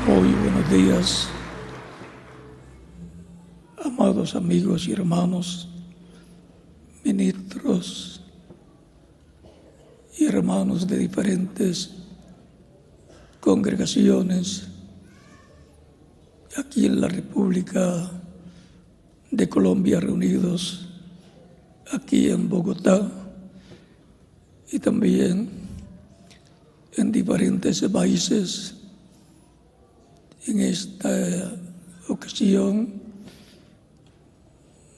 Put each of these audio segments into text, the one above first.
Muy buenos días, amados amigos y hermanos, ministros y hermanos de diferentes congregaciones aquí en la República de Colombia, reunidos aquí en Bogotá y también en diferentes países. En esta ocasión,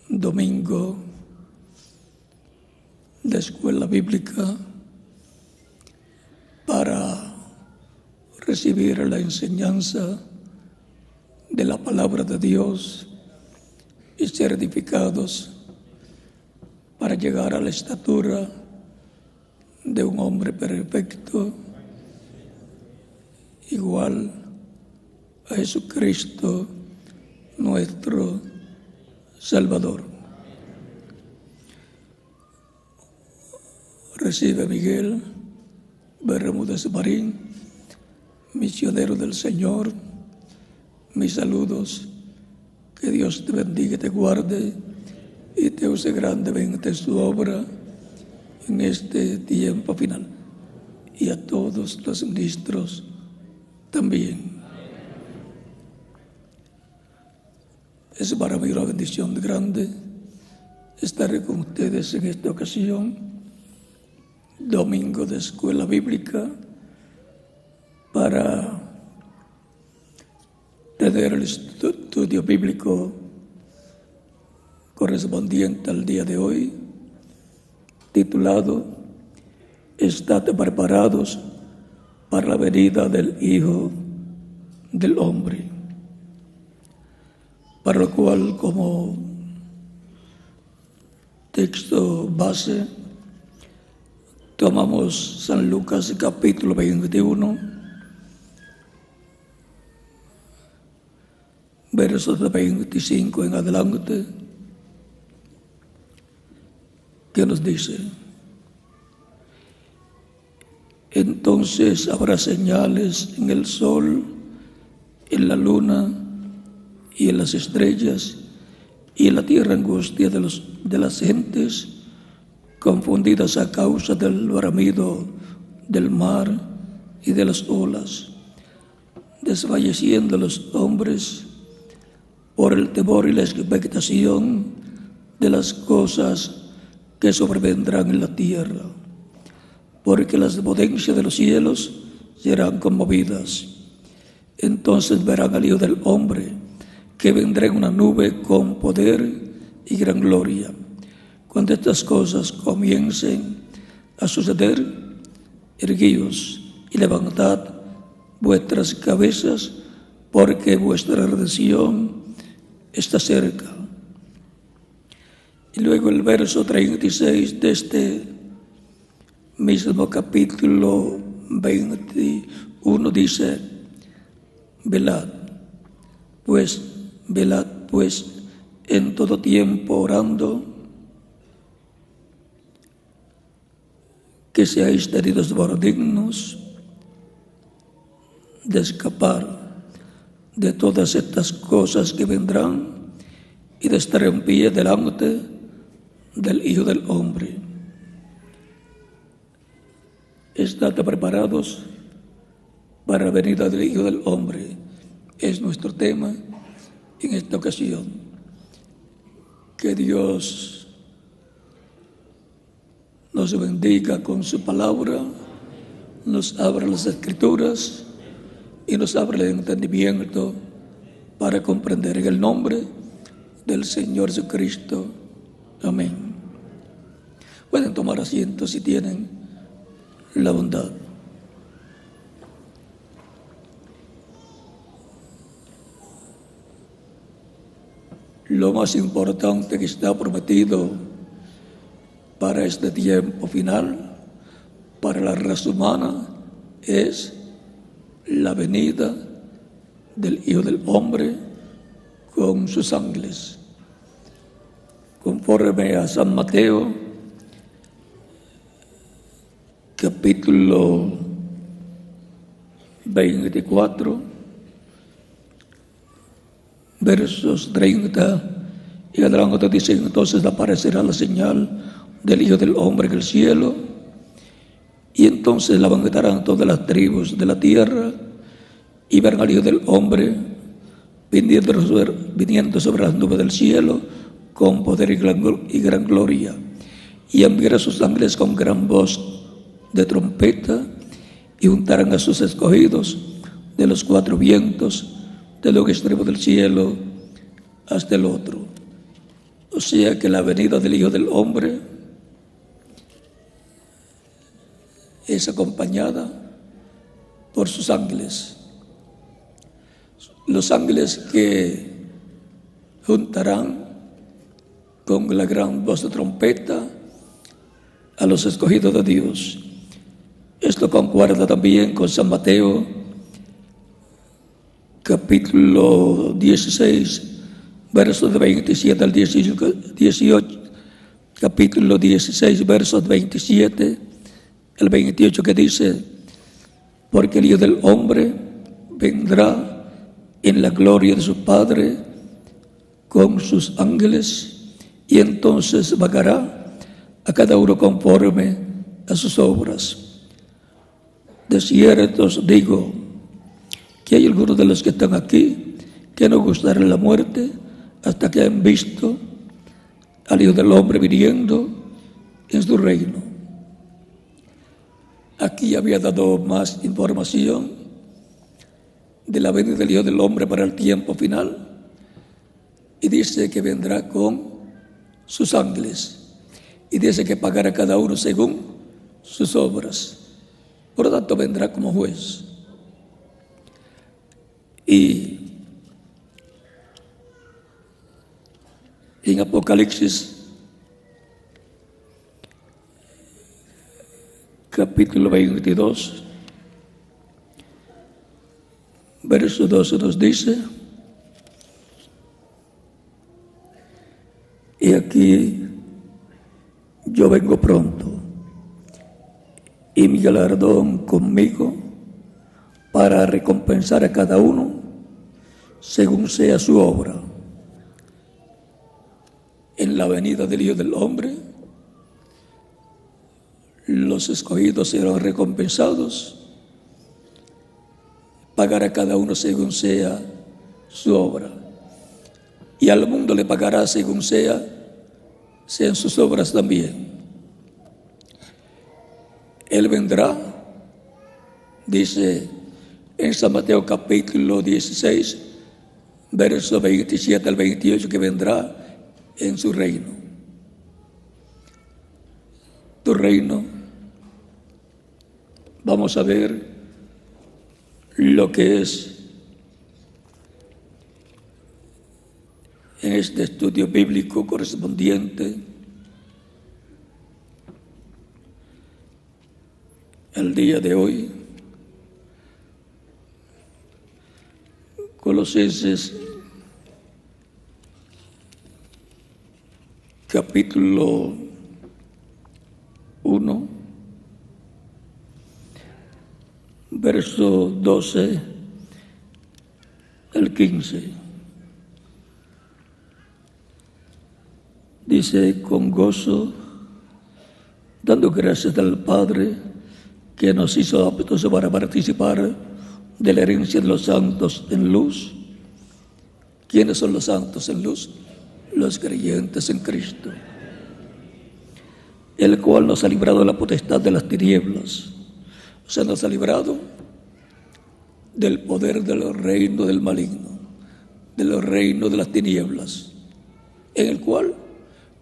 domingo de escuela bíblica, para recibir la enseñanza de la palabra de Dios y ser edificados para llegar a la estatura de un hombre perfecto, igual a Jesucristo, nuestro Salvador. Recibe Miguel Bermúdez Marín, misionero del Señor, mis saludos. Que Dios te bendiga y te guarde y te use grandemente su obra en este tiempo final. Y a todos los ministros también. Es para mí una bendición grande estar con ustedes en esta ocasión, domingo de escuela bíblica, para tener el estudio bíblico correspondiente al día de hoy, titulado «Estad preparados para la venida del Hijo del Hombre», para lo cual, como texto base, tomamos San Lucas capítulo 21, versos de 25 en adelante, que nos dice: «Entonces habrá señales en el sol, en la luna y en las estrellas, y en la tierra angustia de las gentes, confundidas a causa del bramido del mar y de las olas, desfalleciendo los hombres por el temor y la expectación de las cosas que sobrevendrán en la tierra, porque las potencias de los cielos serán conmovidas. Entonces verán al Hijo del Hombre, que vendrá en una nube con poder y gran gloria. Cuando estas cosas comiencen a suceder, erguíos y levantad vuestras cabezas, porque vuestra redención está cerca». Y luego el verso 36 de este mismo capítulo 21 dice: «Velad pues en todo tiempo orando, que seáis tenidos por dignos de escapar de todas estas cosas que vendrán y de estar en pie delante del Hijo del Hombre». Estad preparados para la venida del Hijo del Hombre. Es nuestro tema en esta ocasión. Que Dios nos bendiga con su palabra, nos abra las Escrituras y nos abra el entendimiento para comprender en el nombre del Señor Jesucristo. Amén. Pueden tomar asiento si tienen la bondad. Lo más importante que está prometido para este tiempo final, para la raza humana, es la venida del Hijo del Hombre con sus ángeles. Conforme a San Mateo, capítulo 24, versos 30 y adelante dice: entonces aparecerá la señal del Hijo del Hombre en el cielo, y entonces la levantarán todas las tribus de la tierra y verán al Hijo del Hombre viniendo sobre las nubes del cielo con poder y gran gloria, y enviará a sus ángeles con gran voz de trompeta, y juntarán a sus escogidos de los cuatro vientos, de un extremo del cielo hasta el otro. O sea que la venida del Hijo del Hombre es acompañada por sus ángeles. Los ángeles que juntarán con la gran voz de trompeta a los escogidos de Dios. Esto concuerda también con San Mateo, capítulo 16, versos de 27 al 18, capítulo 16, versos 27 al 28, que dice: porque el Hijo del Hombre vendrá en la gloria de su Padre con sus ángeles, y entonces pagará a cada uno conforme a sus obras. De cierto os digo que hay algunos de los que están aquí que no gustarán la muerte hasta que hayan visto al Hijo del Hombre viniendo en su reino. Aquí había dado más información de la venida del Hijo del Hombre para el tiempo final, y dice que vendrá con sus ángeles, y dice que pagará a cada uno según sus obras. Por lo tanto, vendrá como juez. Y en Apocalipsis, capítulo 22, verso 12 nos dice: y aquí yo vengo pronto, y mi galardón conmigo, para recompensar a cada uno según sea su obra. En la venida del Hijo del Hombre, los escogidos serán recompensados, pagará a cada uno según sea su obra, y al mundo le pagará según sean sus obras también. Él vendrá, dice en San Mateo capítulo 16, verso 27 al 28, que vendrá en su reino. Tu reino, vamos a ver lo que es en este estudio bíblico correspondiente al día de hoy. Colosenses capítulo 1, verso 12 al 15. Dice: con gozo, dando gracias al Padre que nos hizo aptos para participar de la herencia de los santos en luz. ¿Quiénes son los santos en luz? Los creyentes en Cristo, el cual nos ha librado de la potestad de las tinieblas. O sea, nos ha librado del poder del reino del maligno, del reino de las tinieblas, en el cual,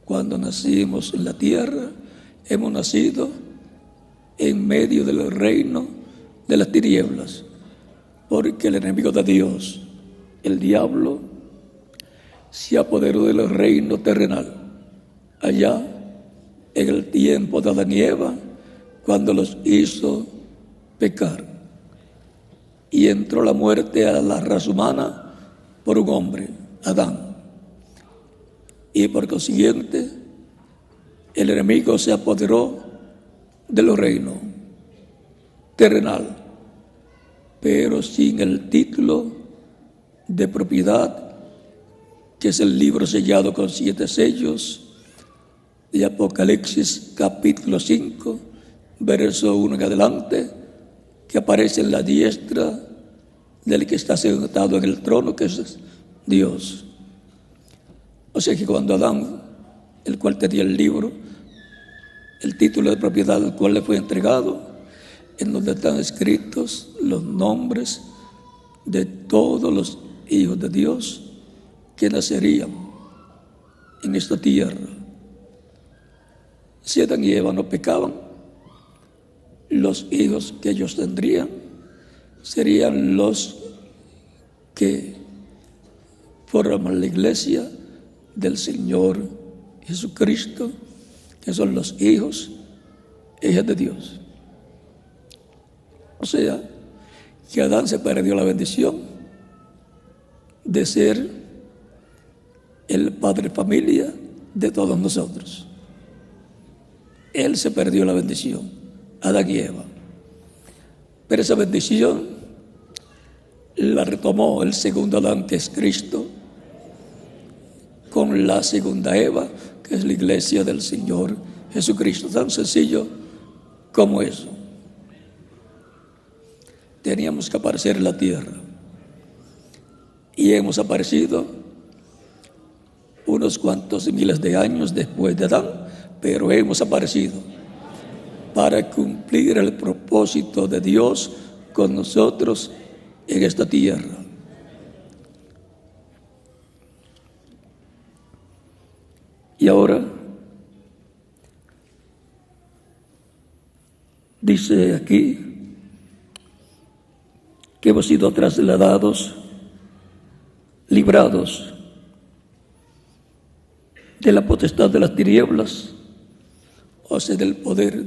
cuando nacimos en la tierra, hemos nacido en medio del reino de las tinieblas, porque el enemigo de Dios, el diablo, se apoderó del reino terrenal allá en el tiempo de Adán y Eva, cuando los hizo pecar, y entró la muerte a la raza humana por un hombre, Adán, y por consiguiente el enemigo se apoderó del reino terrenal, pero sin el título de propiedad que es el libro sellado con 7 sellos, de Apocalipsis capítulo 5, verso 1 en adelante, que aparece en la diestra del que está sentado en el trono, que es Dios. O sea que cuando Adán, el cual tenía el libro, el título de propiedad del cual le fue entregado, en donde están escritos los nombres de todos los hijos de Dios que nacerían en esta tierra. Si Adán y Eva no pecaban, los hijos que ellos tendrían serían los que forman la iglesia del Señor Jesucristo, que son los hijos de Dios. O sea, que Adán se perdió la bendición de ser el padre familia de todos nosotros. Él se perdió la bendición, Adán y Eva. Pero esa bendición la retomó el segundo Adán, que es Cristo, con la segunda Eva, que es la iglesia del Señor Jesucristo. Tan sencillo como eso. Teníamos que aparecer en la tierra. Y hemos aparecido unos cuantos miles de años después de Adán, pero hemos aparecido para cumplir el propósito de Dios con nosotros en esta tierra. Y ahora dice aquí que hemos sido trasladados, librados de la potestad de las tinieblas, o sea, del poder,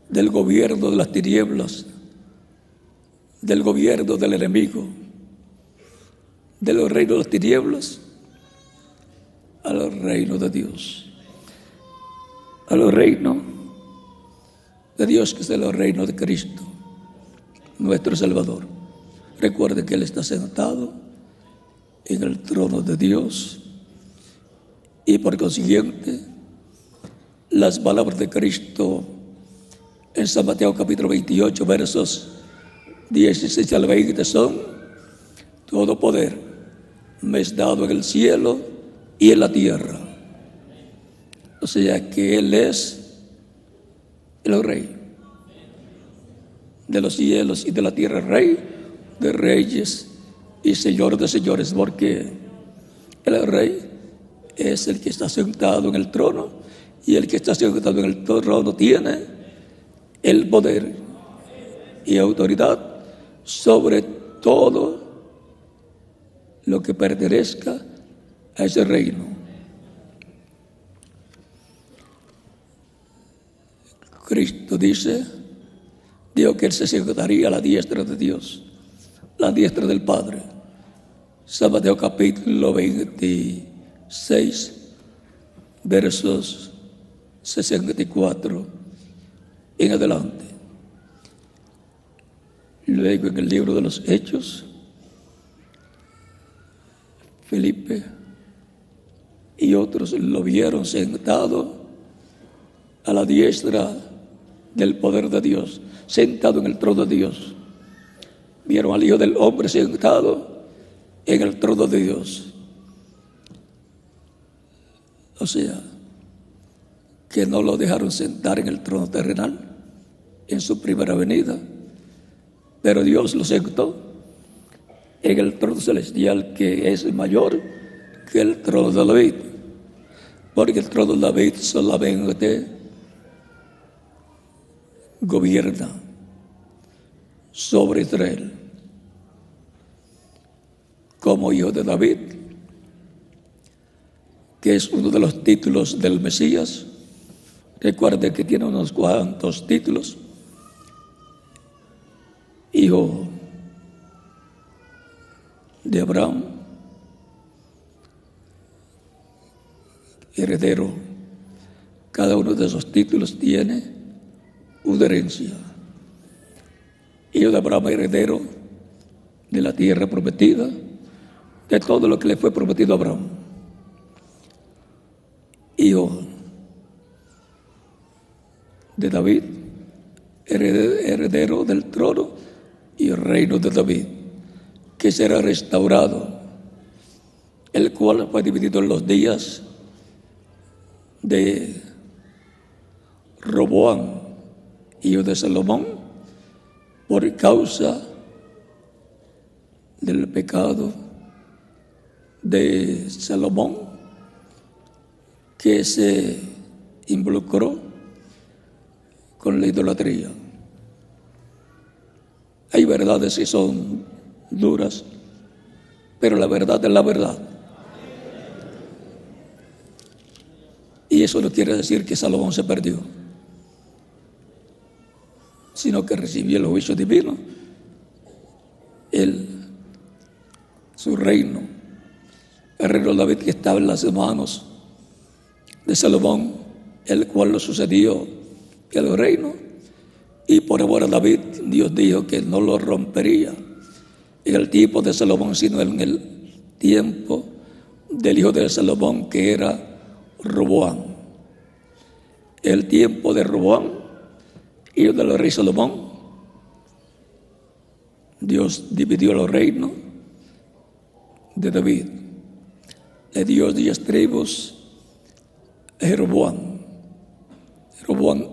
del gobierno de las tinieblas, del gobierno del enemigo, de los reinos de las tinieblas, a los reinos de Dios, a los reinos de Dios, que es el reino de Cristo, nuestro Salvador. Recuerden que Él está sentado en el trono de Dios, y por consiguiente las palabras de Cristo en San Mateo capítulo 28 versos 16 al 20 son: todo poder me es dado en el cielo y en la tierra. O sea que Él es el Rey de los cielos y de la tierra, Rey de reyes y Señor de señores, porque el Rey es el que está sentado en el trono, y el que está sentado en el trono tiene el poder y autoridad sobre todo lo que pertenezca a ese reino. Cristo dijo que Él se sentaría a la diestra de Dios, la diestra del Padre. San Mateo capítulo 26, versos 64 en adelante. Luego en el libro de los Hechos, Felipe y otros lo vieron sentado a la diestra del poder de Dios, sentado en el trono de Dios. Vieron al Hijo del Hombre sentado en el trono de Dios. O sea, que no lo dejaron sentar en el trono terrenal en su primera venida, pero Dios lo sentó en el trono celestial, que es mayor que el trono de David, porque el trono de David solamente gobierna sobre Israel. Como hijo de David, que es uno de los títulos del Mesías. Recuerden que tiene unos cuantos títulos: hijo de Abraham, heredero. Cada uno de esos títulos tiene una herencia. Hijo de Abraham, heredero de la tierra prometida, de todo lo que le fue prometido a Abraham. Hijo de David, heredero del trono y reino de David, que será restaurado, el cual fue dividido en los días de Roboam, hijo de Salomón, por causa del pecado de Salomón, que se involucró con la idolatría. Hay verdades que son duras, pero la verdad es la verdad. Y eso no quiere decir que Salomón se perdió, sino que recibió el juicio divino, su reino, el reino de David, que estaba en las manos de Salomón, el cual lo sucedió el reino, y por amor a David, Dios dijo que no lo rompería en el tiempo de Salomón, sino en el tiempo del hijo de Salomón, que era Roboam. El tiempo de Roboam, hijo del rey Salomón, Dios dividió los reinos de David. Le dio 10 tribus a Jeroboam. Jeroboam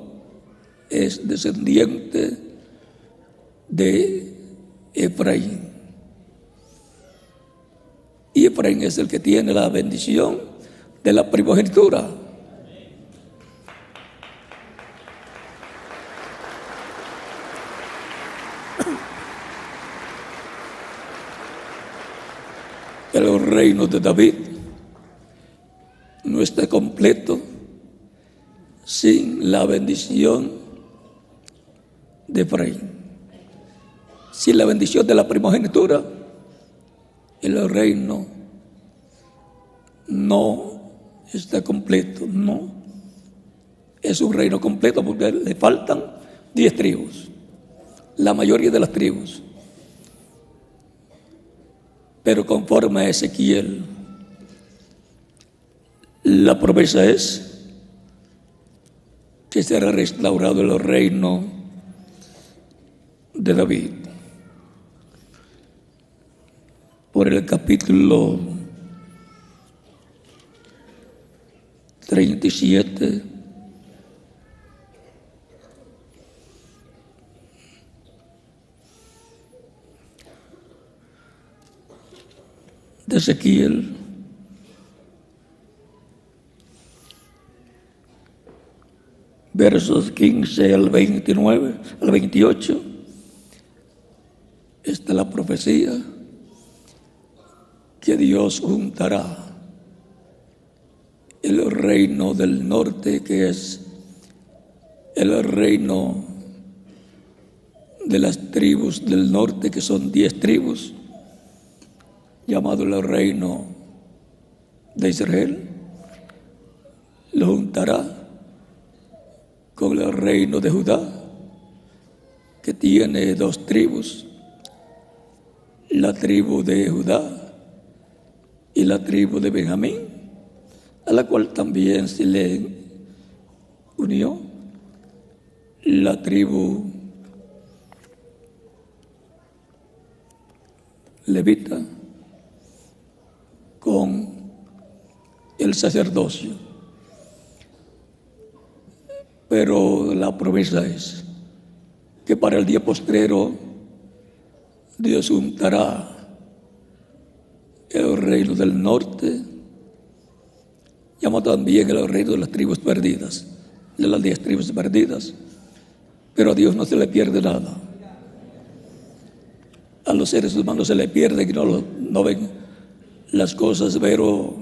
es descendiente de Efraín. Y Efraín es el que tiene la bendición de la primogenitura. El reino de David no está completo sin la bendición de Efraín. Sin la bendición de la primogenitura, el reino no está completo. No es un reino completo, porque le faltan 10 tribus, la mayoría de las tribus. Pero conforme a Ezequiel, la promesa es que será restaurado el reino de David. Por el capítulo 37 de Ezequiel, versos 15 al 29, al 28, está la profecía que Dios juntará el reino del norte, que es el reino de las tribus del norte, que son 10 tribus, llamado el reino de Israel, lo juntará con el reino de Judá, que tiene 2 tribus, la tribu de Judá y la tribu de Benjamín, a la cual también se le unió la tribu levita con el sacerdocio. Pero la promesa es que para el día postrero Dios juntará el reino del norte, llamado también el reino de las tribus perdidas, de las 10 tribus perdidas. Pero a Dios no se le pierde nada. A los seres humanos se le pierde y no ven las cosas, pero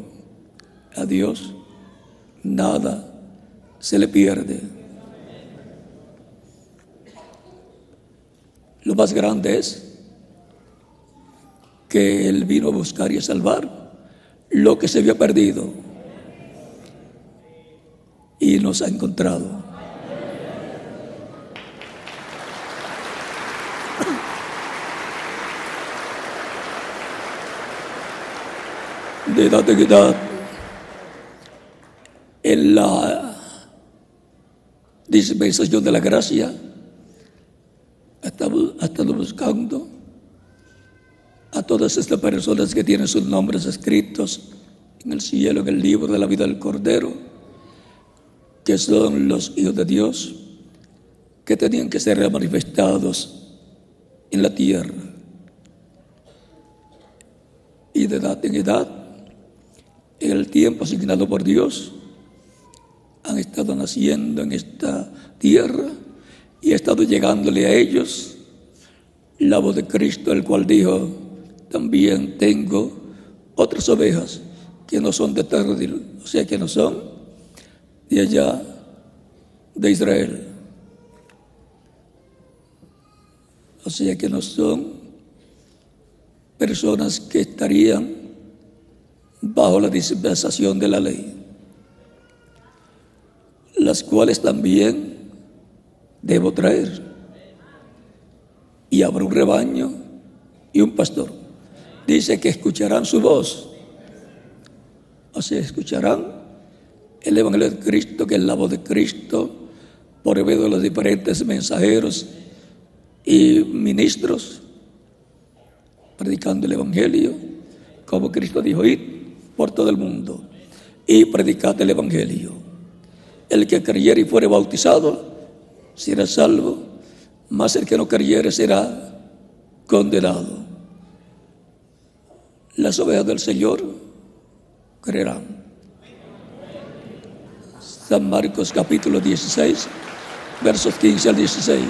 a Dios nada se le pierde. Lo más grande es que Él vino a buscar y a salvar lo que se había perdido y nos ha encontrado. de edad en edad, en la dispensación de la gracia, estamos buscando a todas estas personas que tienen sus nombres escritos en el cielo, en el libro de la vida del Cordero, que son los hijos de Dios, que tenían que ser manifestados en la tierra. Y de edad en edad, en el tiempo asignado por Dios, han estado naciendo en esta tierra y ha estado llegándole a ellos la voz de Cristo, el cual dijo: también tengo otras ovejas que no son de tierra, o sea, que no son de allá de Israel, o sea, que no son personas que estarían bajo la dispensación de la ley, las cuales también debo traer. Y habrá un rebaño y un pastor. Dice que escucharán su voz, o sea, escucharán el Evangelio de Cristo, que es la voz de Cristo, por medio de los diferentes mensajeros y ministros, predicando el Evangelio, como Cristo dijo: id por todo el mundo y predicad el Evangelio. El que creyere y fuere bautizado será salvo, mas el que no creyere será condenado. Las ovejas del Señor creerán. San Marcos capítulo 16, versos 15 al 16.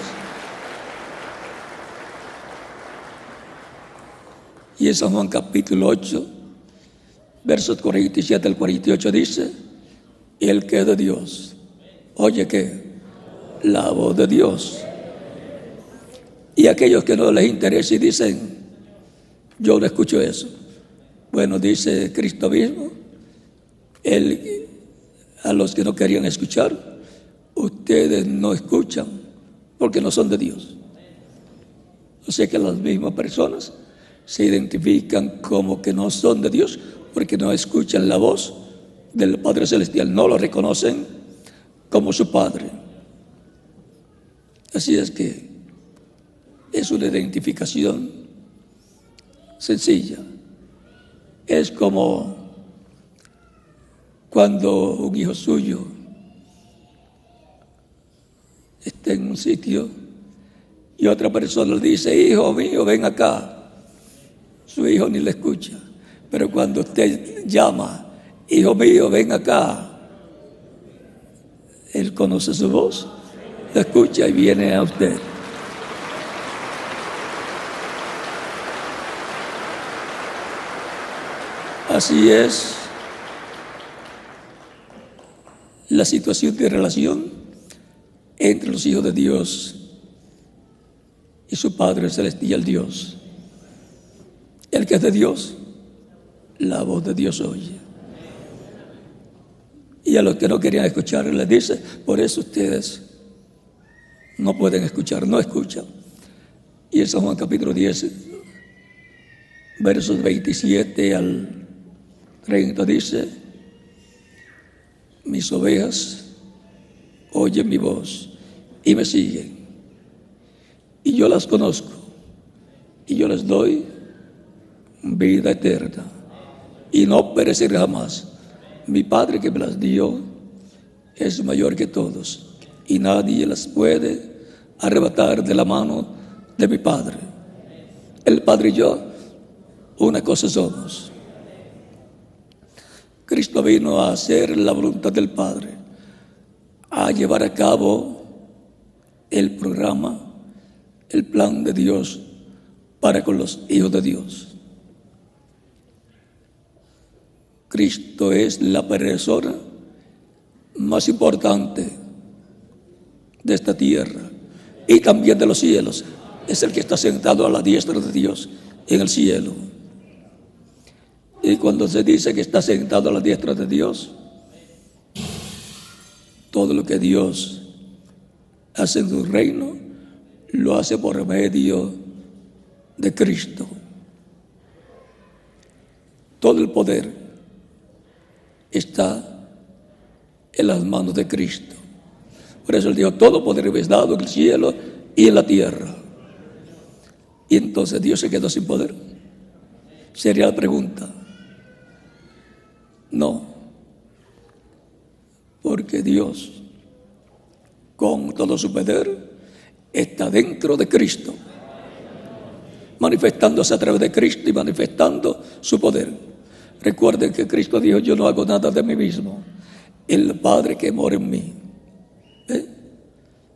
Y en San Juan capítulo 8, versos 47 al 48 dice: y el que es de Dios, oye que la voz de Dios. Y aquellos que no les interesa y dicen: yo no escucho eso. Bueno, dice Cristo mismo, a los que no querían escuchar: ustedes no escuchan porque no son de Dios. O sea que las mismas personas se identifican como que no son de Dios porque no escuchan la voz del Padre Celestial, no lo reconocen como su Padre. Así es que es una identificación sencilla. Es como cuando un hijo suyo está en un sitio y otra persona le dice: hijo mío, ven acá. Su hijo ni le escucha. Pero cuando usted llama: hijo mío, ven acá, él conoce su voz, la escucha y viene a usted. Así es la situación de relación entre los hijos de Dios y su Padre Celestial Dios. El que es de Dios, la voz de Dios oye. Y a los que no querían escuchar les dice: por eso ustedes no pueden escuchar, no escuchan. Y en San Juan capítulo 10, versos 27 al 30 dice: mis ovejas oyen mi voz y me siguen, y yo las conozco, y yo les doy vida eterna, y no pereceré jamás. Mi Padre que me las dio es mayor que todos, y nadie las puede arrebatar de la mano de mi Padre. El Padre y yo una cosa somos. Cristo vino a hacer la voluntad del Padre, a llevar a cabo el programa, el plan de Dios para con los hijos de Dios. Cristo es la persona más importante de esta tierra y también de los cielos. Es el que está sentado a la diestra de Dios en el cielo. Y cuando se dice que está sentado a la diestra de Dios, todo lo que Dios hace en su reino, lo hace por medio de Cristo. Todo el poder está en las manos de Cristo. Por eso él dijo: todo poder me es dado en el cielo y en la tierra. Y entonces Dios se quedó sin poder. Sería la pregunta. No, porque Dios, con todo su poder, está dentro de Cristo, manifestándose a través de Cristo y manifestando su poder. Recuerden que Cristo dijo: yo no hago nada de mí mismo, el Padre que mora en mí.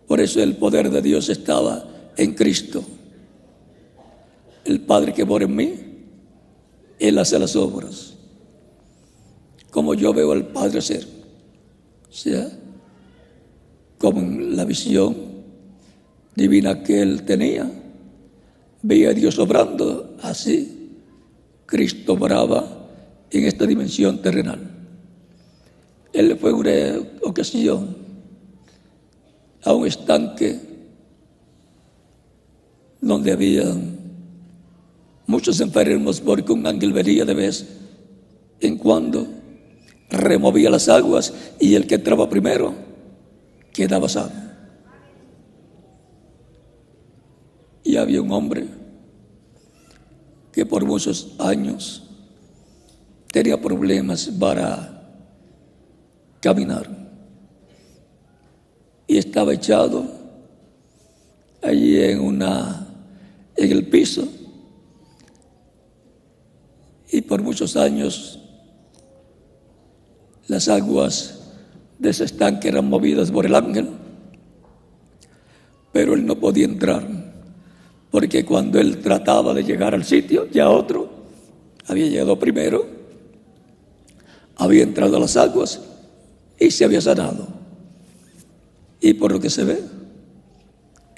Por eso el poder de Dios estaba en Cristo. El Padre que mora en mí, Él hace las obras como yo veo al Padre hacer. O sea, como en la visión divina que Él tenía, veía a Dios obrando, así Cristo obraba en esta dimensión terrenal. Él fue una ocasión a un estanque donde había muchos enfermos, porque un ángel venía de vez en cuando, removía las aguas, y el que entraba primero quedaba sano. Y había un hombre que por muchos años tenía problemas para caminar y estaba echado allí en el piso, y por muchos años las aguas de ese estanque eran movidas por el ángel, pero él no podía entrar, porque cuando él trataba de llegar al sitio, ya otro había llegado primero, había entrado a las aguas y se había sanado. Y por lo que se ve,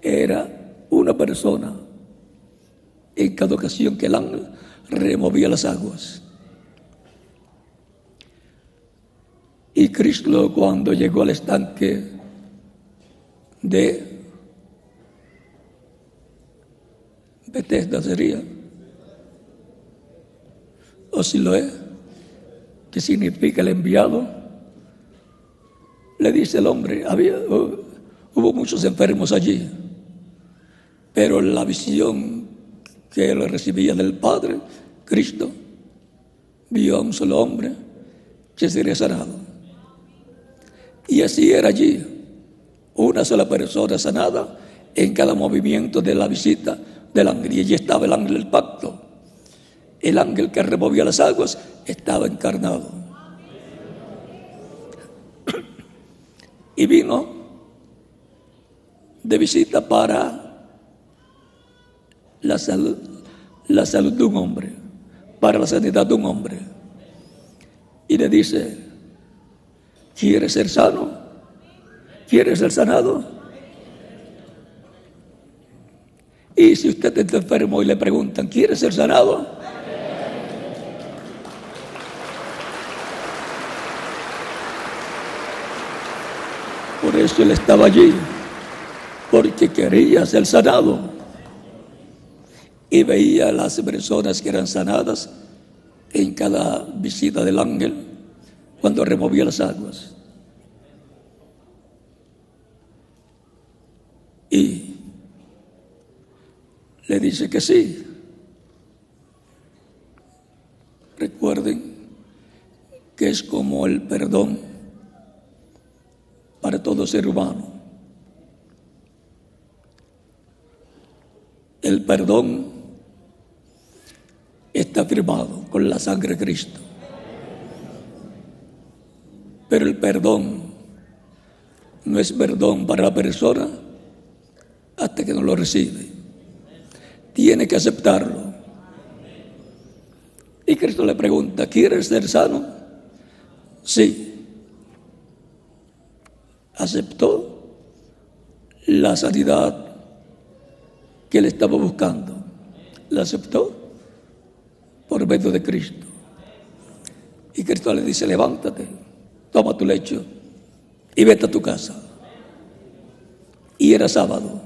era una persona en cada ocasión que el ángel removía las aguas. Y Cristo, cuando llegó al estanque de Betesda, sería, o Siloé, que significa el enviado, le dice el hombre: hubo muchos enfermos allí, pero la visión que él recibía del Padre, Cristo, vio a un solo hombre que sería sanado. Y así era allí, una sola persona sanada en cada movimiento de la visita del ángel. Y allí estaba el ángel del pacto. El ángel que removía las aguas estaba encarnado. Y vino de visita para la salud de un hombre, para la sanidad de un hombre. Y le dice: ¿quieres ser sano? ¿Quieres ser sanado? Y si usted está enfermo y le preguntan: ¿quieres ser sanado? Por eso él estaba allí, porque quería ser sanado. Y veía a las personas que eran sanadas en cada visita del ángel cuando removía las aguas. Y le dice que sí. Recuerden que es como el perdón para todo ser humano. El perdón está firmado con la sangre de Cristo. Pero el perdón no es perdón para la persona hasta que no lo recibe. Tiene que aceptarlo. Y Cristo le pregunta: ¿quieres ser sano? Sí. Aceptó la sanidad que él estaba buscando. La aceptó por medio de Cristo. Y Cristo le dice: levántate, toma tu lecho y vete a tu casa. Y era sábado.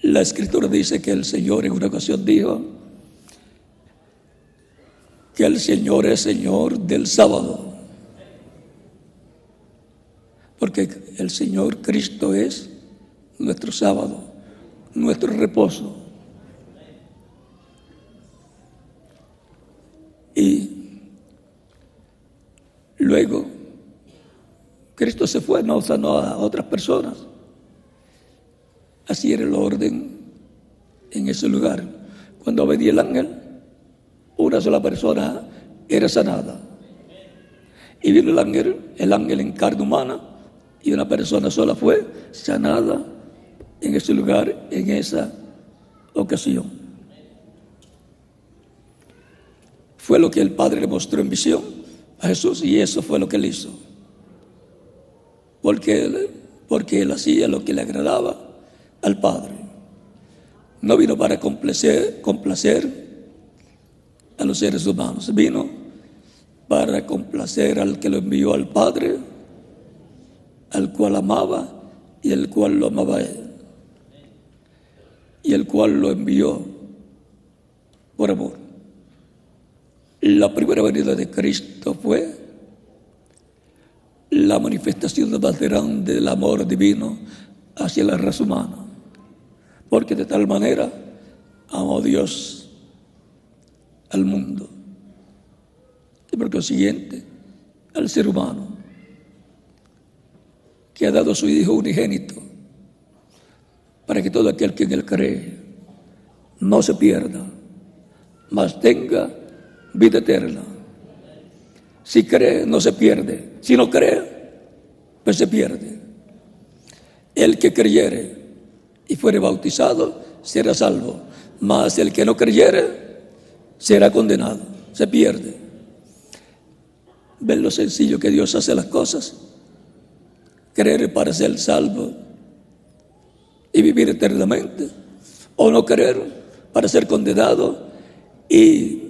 La Escritura dice que el Señor en una ocasión dijo: que el Señor es Señor del sábado, porque el Señor Cristo es nuestro sábado, nuestro reposo. Y luego Cristo se fue, no sanó a otras personas. Así era el orden en ese lugar. Cuando venía el ángel, una sola persona era sanada. Y vino el ángel en carne humana, y una persona sola fue sanada en ese lugar, en esa ocasión. Fue lo que el Padre le mostró en visión a Jesús, y eso fue lo que él hizo. Porque él hacía lo que le agradaba al Padre. No vino para complacer a los seres humanos, vino para complacer al que lo envió al Padre, al cual amaba y el cual lo amaba a él, y el cual lo envió por amor. La primera venida de Cristo fue la manifestación más grande del amor divino hacia la raza humana, porque de tal manera amó Dios al mundo y por consiguiente al ser humano, que ha dado a su Hijo unigénito para que todo aquel que en él cree no se pierda, mas tenga vida eterna. Si cree, no se pierde. Si no cree, pues se pierde. El que creyere y fuere bautizado será salvo, mas el que no creyere será condenado, se pierde. ¿Ven lo sencillo que Dios hace las cosas? Creer para ser salvo y vivir eternamente, o no creer para ser condenado y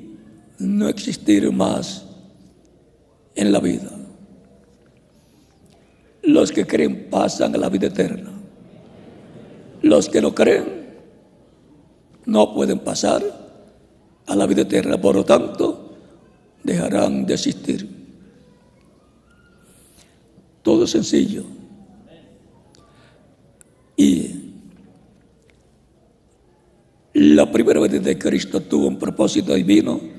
no existir más en la vida. Los que creen pasan a la vida eterna. Los que no creen no pueden pasar a la vida eterna, por lo tanto dejarán de existir. Todo es sencillo. Y la primera venida de Cristo tuvo un propósito divino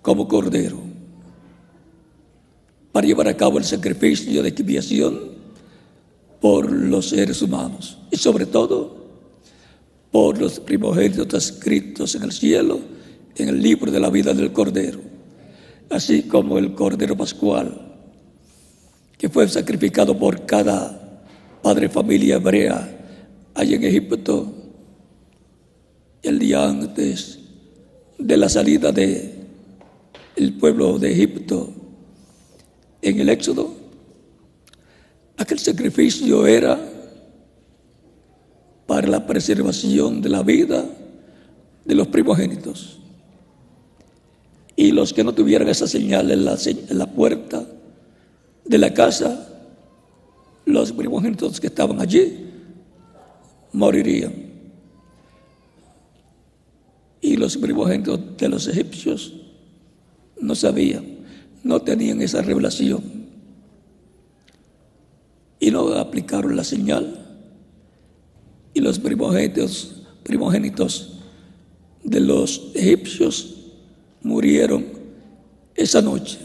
como Cordero, para llevar a cabo el sacrificio de expiación por los seres humanos y sobre todo por los primogénitos escritos en el cielo, en el libro de la vida del Cordero, así como el Cordero Pascual, que fue sacrificado por cada padre de familia hebrea allá en Egipto el día antes de la salida del pueblo de Egipto en el Éxodo. Aquel sacrificio era para la preservación de la vida de los primogénitos, y los que no tuvieran esa señal en la puerta de la casa, los primogénitos que estaban allí morirían. Y los primogénitos de los egipcios no sabían, no tenían esa revelación y no aplicaron la señal, y los primogénitos de los egipcios murieron esa noche.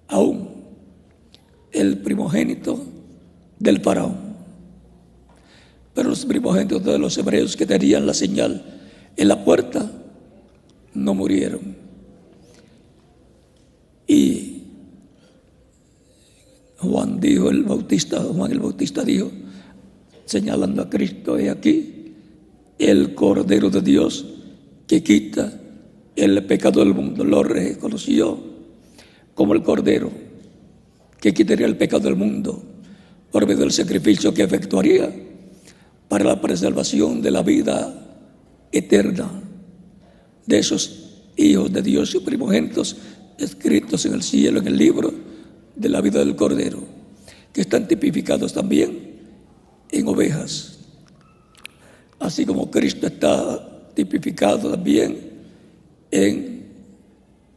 Aún el primogénito del faraón, pero los primogénitos de los hebreos que tenían la señal en la puerta no murieron. Y Juan el Bautista dijo, señalando a Cristo: he aquí el Cordero de Dios que quita el pecado del mundo. Lo reconoció como el Cordero que quitaría el pecado del mundo por medio del sacrificio que efectuaría para la preservación de la vida eterna de esos hijos de Dios y primogénitos escritos en el cielo, en el libro de la vida del Cordero, que están tipificados también en ovejas, así como Cristo está tipificado también en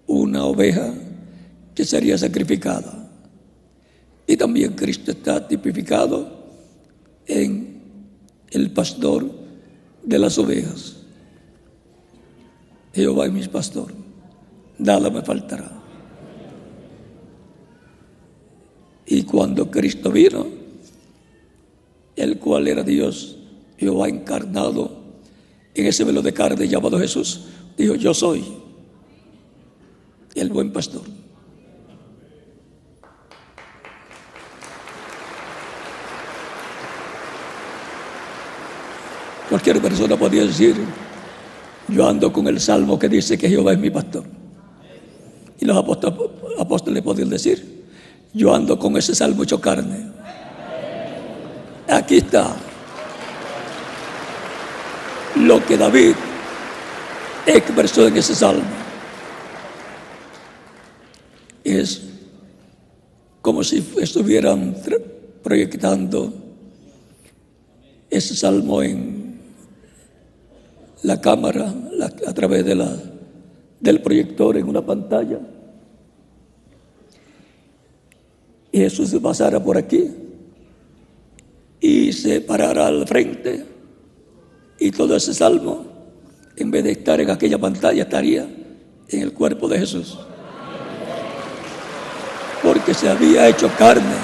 una oveja que sería sacrificada. Y también Cristo está tipificado en el pastor de las ovejas. Jehová es mi pastor, nada me faltará. Y cuando Cristo vino, el cual era Dios, Jehová encarnado en ese velo de carne llamado Jesús, dijo: yo soy el buen pastor. Cualquier persona podría decir: yo ando con el salmo que dice que Jehová es mi pastor. Y los apóstoles podían decir: yo ando con ese salmo hecho carne. Aquí está lo que David expresó en ese salmo. Es como si estuvieran proyectando ese salmo en la cámara, a través del proyector en una pantalla. Y Jesús se pasara por aquí y se parara al frente, y todo ese salmo, en vez de estar en aquella pantalla, estaría en el cuerpo de Jesús, porque se había hecho carne.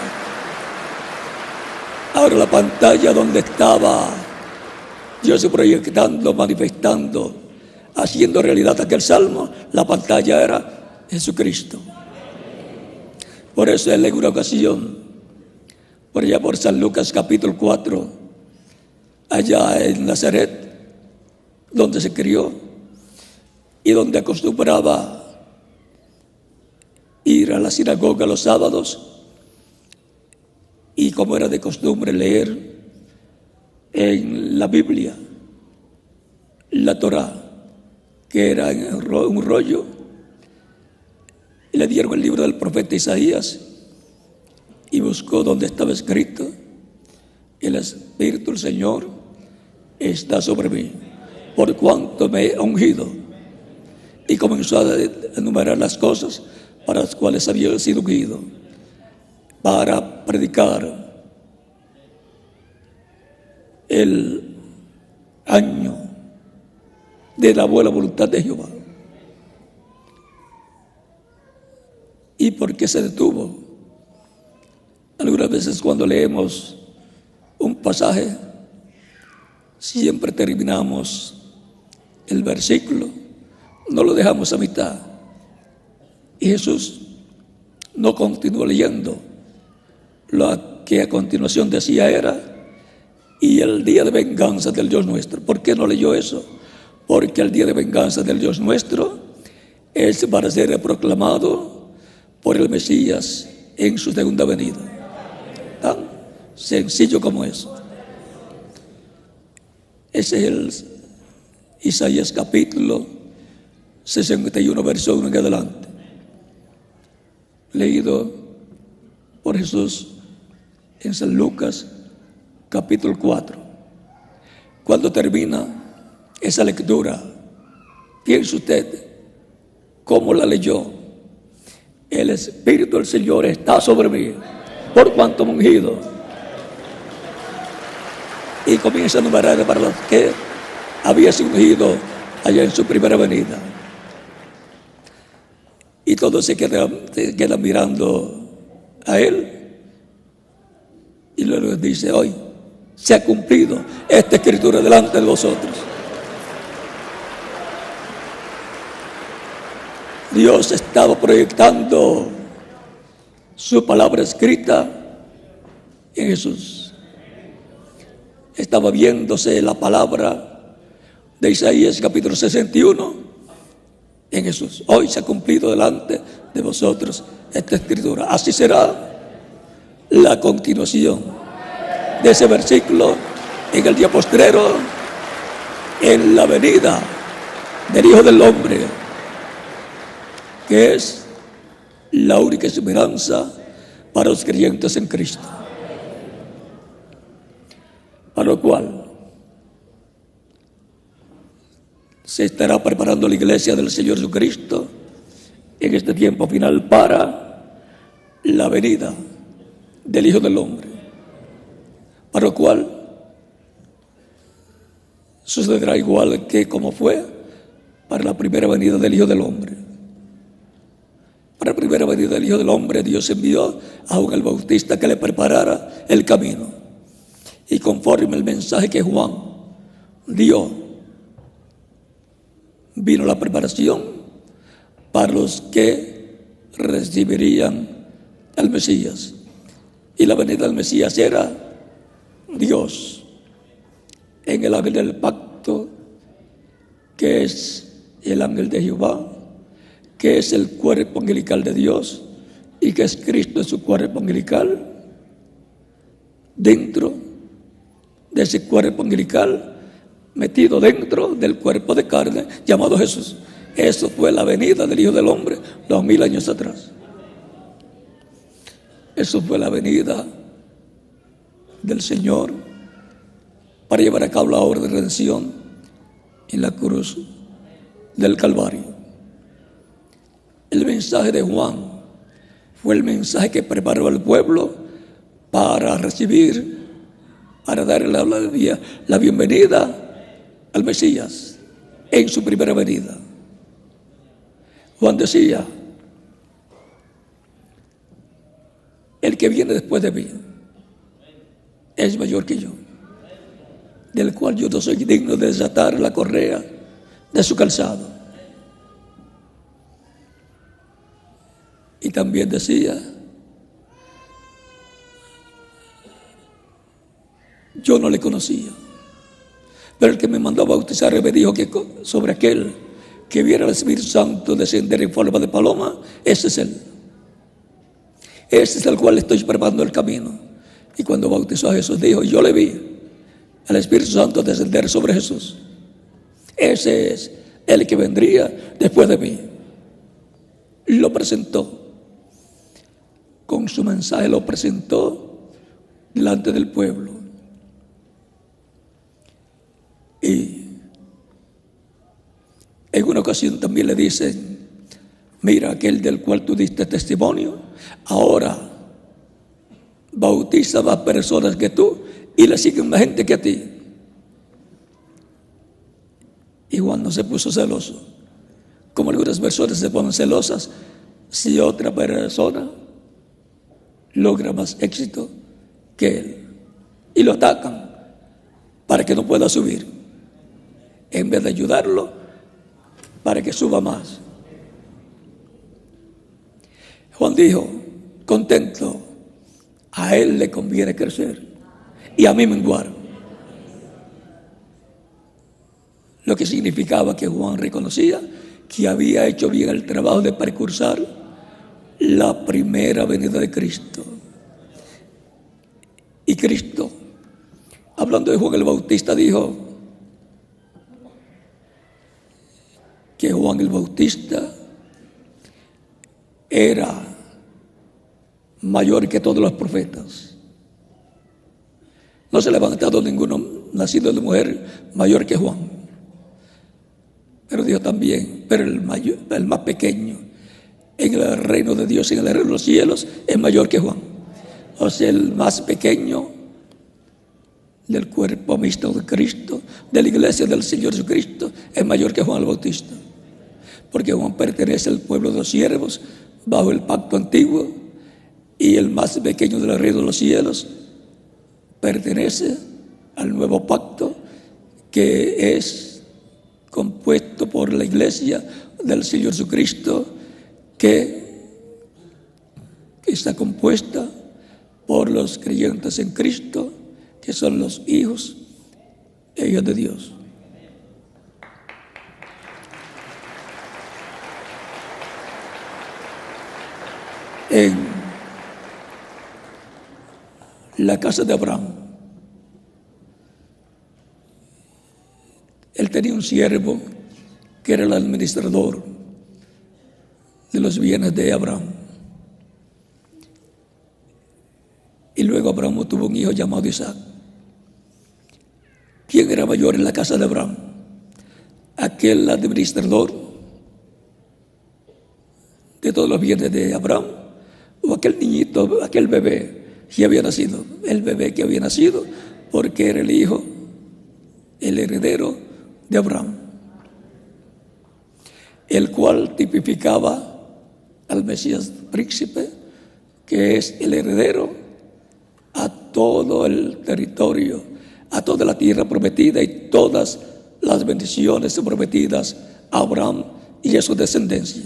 Ahora la pantalla donde estaba Dios proyectando, manifestando, haciendo realidad aquel salmo, la pantalla era Jesucristo. Por eso él en una ocasión, por allá por San Lucas capítulo 4, allá en Nazaret, donde se crió y donde acostumbraba ir a la sinagoga los sábados, y como era de costumbre leer en la Biblia, la Torá, que era un rollo, y le dieron el libro del profeta Isaías y buscó donde estaba escrito: el Espíritu del Señor está sobre mí, por cuanto me he ungido. Y comenzó a enumerar las cosas para las cuales había sido ungido: para predicar el año de la buena voluntad de Jehová. ¿Y por qué se detuvo? Algunas veces cuando leemos un pasaje, siempre terminamos el versículo, no lo dejamos a mitad. Y Jesús no continuó leyendo. Lo que a continuación decía era: y el día de venganza del Dios nuestro. ¿Por qué no leyó eso? Porque el día de venganza del Dios nuestro es para ser proclamado por el Mesías en su segunda venida. Tan sencillo como eso. Ese es el Isaías capítulo 61, verso 1 en adelante, leído por Jesús en San Lucas capítulo 4. Cuando termina esa lectura, piense usted cómo la leyó: el Espíritu del Señor está sobre mí, por cuanto me he ungido. Y comienza a enumerar para los que había sido ungido allá en su primera venida. Y todos se quedan mirando a él, y luego dice: hoy se ha cumplido esta escritura delante de vosotros. Dios estaba proyectando su palabra escrita en Jesús. Estaba viéndose la palabra de Isaías capítulo 61 en Jesús. Hoy se ha cumplido delante de vosotros esta escritura. Así será la continuación de ese versículo en el día postrero, en la venida del Hijo del Hombre, que es la única esperanza para los creyentes en Cristo. Para lo cual se estará preparando la iglesia del Señor Jesucristo en este tiempo final para la venida del Hijo del Hombre, para lo cual sucederá igual que como fue para la primera venida del Hijo del Hombre. Para la primera venida del Hijo del Hombre, Dios envió a Juan el Bautista que le preparara el camino. Y conforme el mensaje que Juan dio, vino la preparación para los que recibirían al Mesías. Y la venida del Mesías era Dios en el ángel del pacto, que es el ángel de Jehová, que es el cuerpo angelical de Dios y que es Cristo en su cuerpo angelical. Dentro de ese cuerpo angelical, metido dentro del cuerpo de carne llamado Jesús. Eso fue la venida del Hijo del Hombre 2000 años atrás. Eso fue la venida del Señor para llevar a cabo la obra de redención en la cruz del Calvario. El mensaje de Juan fue el mensaje que preparó al pueblo para recibir, para darle la bienvenida al Mesías en su primera venida. Juan decía: el que viene después de mí es mayor que yo, del cual yo no soy digno de desatar la correa de su calzado. Y también decía: yo no le conocía, pero el que me mandó a bautizar me dijo que sobre aquel que viera al Espíritu Santo descender en forma de paloma, ese es él. Ese es el cual estoy preparando el camino. Y cuando bautizó a Jesús dijo: yo le vi al Espíritu Santo descender sobre Jesús. Ese es el que vendría después de mí. Lo presentó. Con su mensaje lo presentó delante del pueblo. Y en una ocasión también le dicen: mira, aquel del cual tú diste testimonio, ahora bautiza más personas que tú y le siguen más gente que a ti. Y Juan no se puso celoso, como algunas personas se ponen celosas si otra persona logra más éxito que él, y lo atacan para que no pueda subir, en vez de ayudarlo para que suba más. Juan dijo: contento, a él le conviene crecer y a mí menguar. Lo que significaba que Juan reconocía que había hecho bien el trabajo de precursar la primera venida de Cristo. Y Cristo, hablando de Juan el Bautista, dijo que Juan el Bautista era mayor que todos los profetas. No se ha levantado ninguno nacido de mujer mayor que Juan. Pero dijo también: pero el más pequeño en el reino de Dios, en el reino de los cielos, es mayor que Juan. O sea, el más pequeño del cuerpo mixto de Cristo, de la iglesia del Señor Jesucristo, es mayor que Juan el Bautista. Porque Juan pertenece al pueblo de los siervos bajo el pacto antiguo, y el más pequeño del reino de los cielos pertenece al nuevo pacto, que es compuesto por la iglesia del Señor Jesucristo, que está compuesta por los creyentes en Cristo, que son los hijos e hijas de Dios. En la casa de Abraham, él tenía un siervo que era el administrador de los bienes de Abraham. Y luego Abraham tuvo un hijo llamado Isaac. ¿Quién era mayor en la casa de Abraham? aquel administrador de todos los bienes de Abraham, o aquel niñito, aquel bebé que había nacido, el bebé que había nacido, porque era el hijo, el heredero de Abraham, el cual tipificaba al Mesías príncipe, que es el heredero a todo el territorio, a toda la tierra prometida y todas las bendiciones prometidas a Abraham y a su descendencia.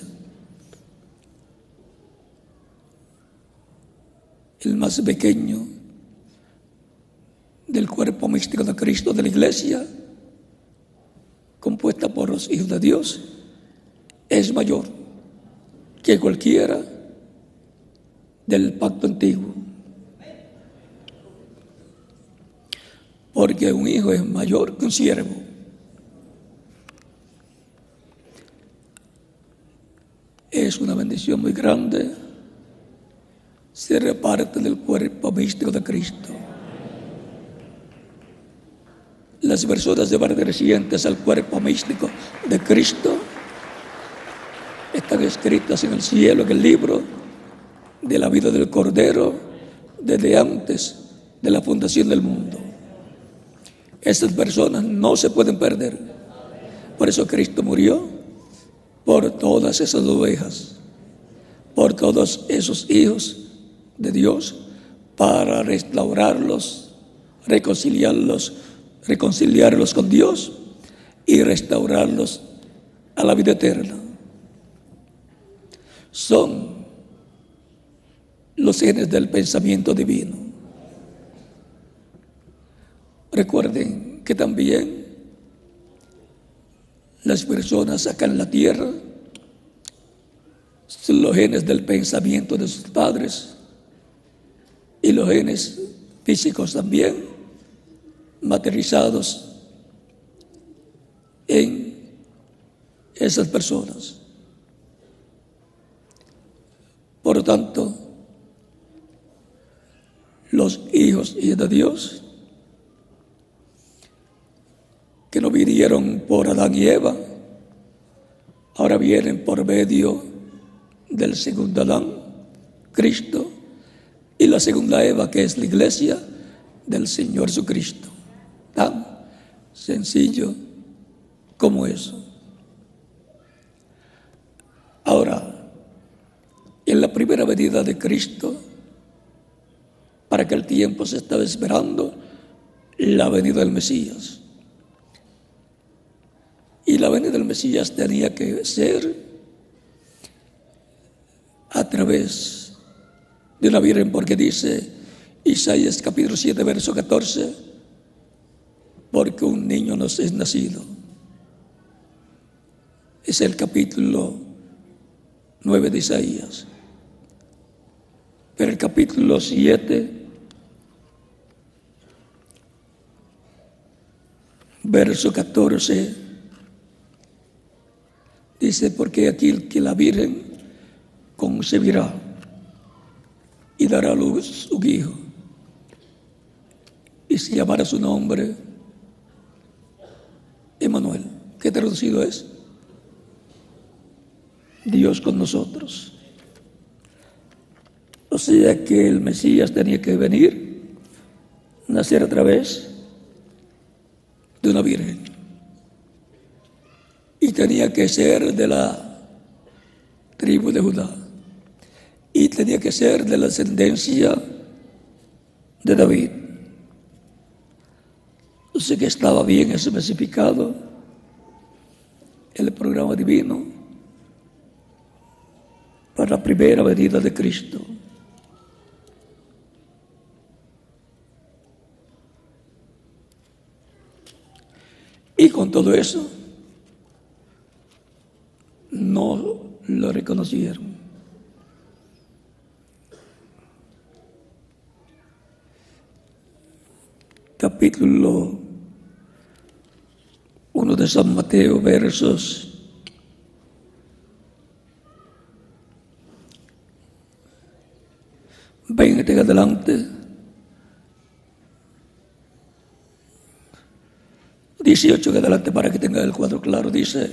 El más pequeño del cuerpo místico de Cristo, de la iglesia, compuesta por los hijos de Dios, es mayor que cualquiera del pacto antiguo. Porque un hijo es mayor que un siervo. Es una bendición muy grande ser parte del cuerpo místico de Cristo. Las personas pertenecientes al cuerpo místico de Cristo están escritas en el cielo, en el libro de la vida del Cordero, desde antes de la fundación del mundo. Estas personas no se pueden perder. Por eso Cristo murió por todas esas ovejas, por todos esos hijos de Dios, para restaurarlos, reconciliarlos con Dios y restaurarlos a la vida eterna. Son los genes del pensamiento divino. Recuerden que también las personas acá en la tierra son los genes del pensamiento de sus padres y los genes físicos también, materializados en esas personas. Por lo tanto, los hijos de Dios que no vinieron por Adán y Eva, ahora vienen por medio del segundo Adán, Cristo, y la segunda Eva, que es la iglesia del Señor Jesucristo. Tan sencillo como eso. Ahora, en la primera venida de Cristo, para aquel tiempo se estaba esperando la venida del Mesías. Y la venida del Mesías tenía que ser a través de una virgen, porque dice Isaías capítulo 7, verso 14, porque un niño nos es nacido. Es el capítulo 9 de Isaías. Pero el capítulo 7, verso 14, dice, porque aquí que la Virgen concebirá y dará a luz un hijo, y se llamará su nombre Emmanuel, que traducido es Dios con nosotros. O sea que el Mesías tenía que venir, nacer a través de una virgen, y tenía que ser de la tribu de Judá, y tenía que ser de la descendencia de David. O sea que estaba bien especificado el programa divino para la primera venida de Cristo. Y con todo eso, no lo reconocieron. Capítulo 1 de San Mateo, versos 20 en adelante, 18 en adelante, para que tengan el cuadro claro, dice: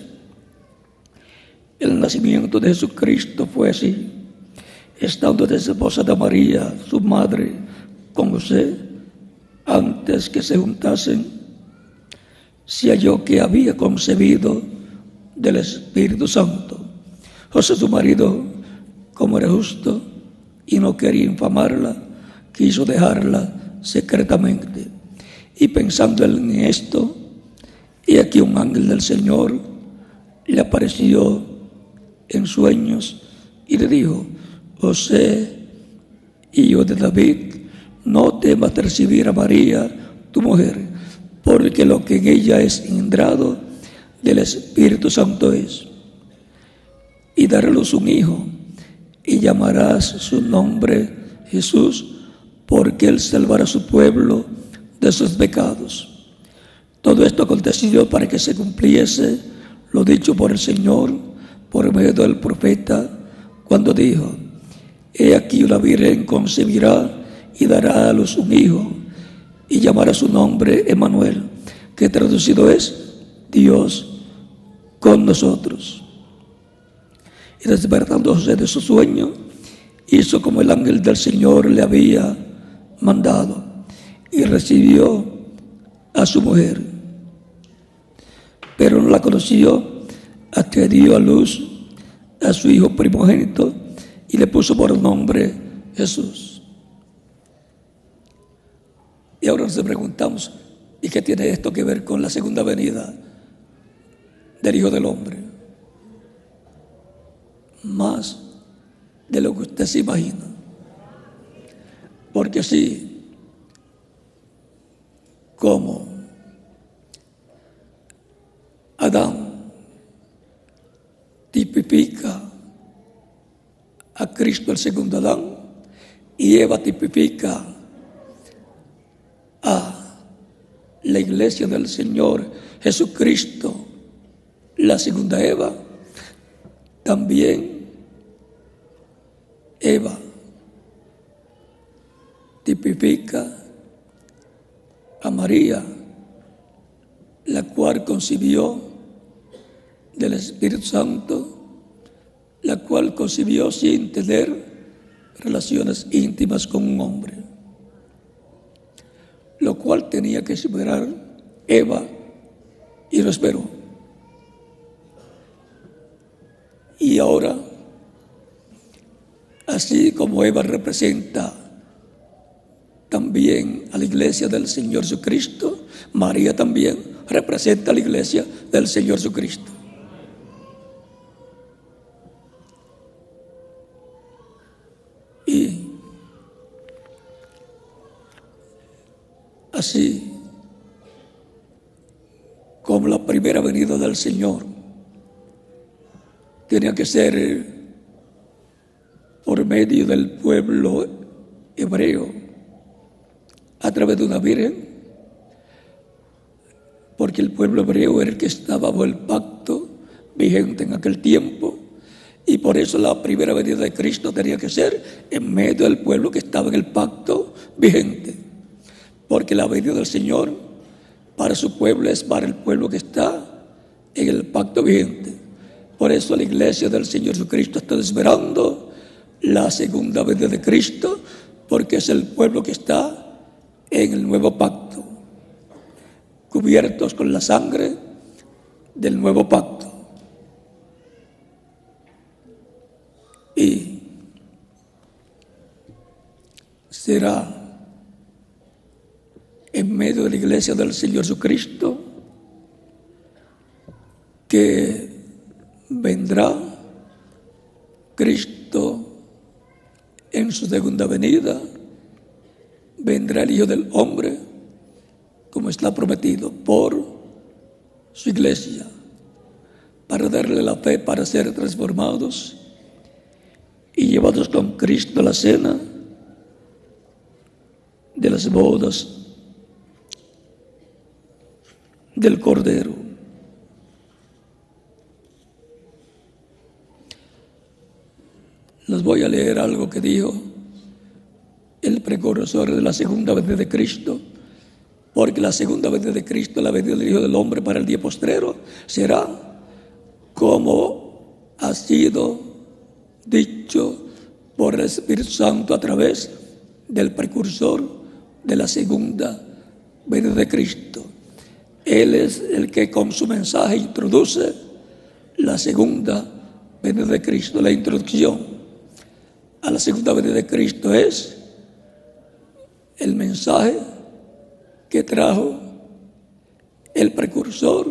el nacimiento de Jesucristo fue así. Estando desposada María, su madre, con José, antes que se juntasen, se halló que había concebido del Espíritu Santo. José, su marido, como era justo y no quería infamarla, quiso dejarla secretamente. Y pensando en esto, y aquí un ángel del Señor le apareció en sueños y le dijo: José, hijo de David, no temas de recibir a María, tu mujer, porque lo que en ella es engendrado del Espíritu Santo es. Y dará a luz un hijo, y llamarás su nombre Jesús, porque él salvará a su pueblo de sus pecados. Todo esto aconteció para que se cumpliese lo dicho por el Señor por medio del profeta, cuando dijo: he aquí una virgen concebirá y dará a luz un hijo, y llamará su nombre Emmanuel, que traducido es Dios con nosotros. Y despertando José de su sueño, hizo como el ángel del Señor le había mandado, y recibió a su mujer. Pero no la conoció hasta que dio a luz a su hijo primogénito y le puso por nombre Jesús. Y ahora nos preguntamos: ¿y qué tiene esto que ver con la segunda venida del Hijo del Hombre? Más de lo que usted se imagina. Porque así como Adán tipifica a Cristo, el segundo Adán, y Eva tipifica a la iglesia del Señor Jesucristo, la segunda Eva, también Eva tipifica a María, la cual concibió del Espíritu Santo, la cual concibió sin tener relaciones íntimas con un hombre, lo cual tenía que superar Eva, y lo esperó. Y ahora, así como Eva representa también a la iglesia del Señor Jesucristo, María también representa a la iglesia del Señor Jesucristo. Y así como la primera venida del Señor tenía que ser por medio del pueblo hebreo, a través de una virgen, porque el pueblo hebreo era el que estaba bajo el pacto vigente en aquel tiempo, y por eso la primera venida de Cristo tenía que ser en medio del pueblo que estaba en el pacto vigente, porque la venida del Señor para su pueblo es para el pueblo que está en el pacto vigente. Por eso la iglesia del Señor Jesucristo está esperando la segunda venida de Cristo, porque es el pueblo que está en el nuevo pacto, cubiertos con la sangre del nuevo pacto. Y será en medio de la iglesia del Señor Jesucristo que vendrá Cristo en su segunda venida. Vendrá el Hijo del Hombre, como está prometido, por su iglesia, para darle la fe, para ser transformados y llevados con Cristo a la cena de las bodas del Cordero. Les voy a leer algo que dijo el precursor de la segunda venida de Cristo, porque la segunda venida de Cristo, la venida del Hijo del Hombre para el día postrero, será como ha sido dicho por el Espíritu Santo a través del precursor de la segunda venida de Cristo. Él es el que con su mensaje introduce la segunda venida de Cristo. La introducción a la segunda venida de Cristo es el mensaje que trajo el precursor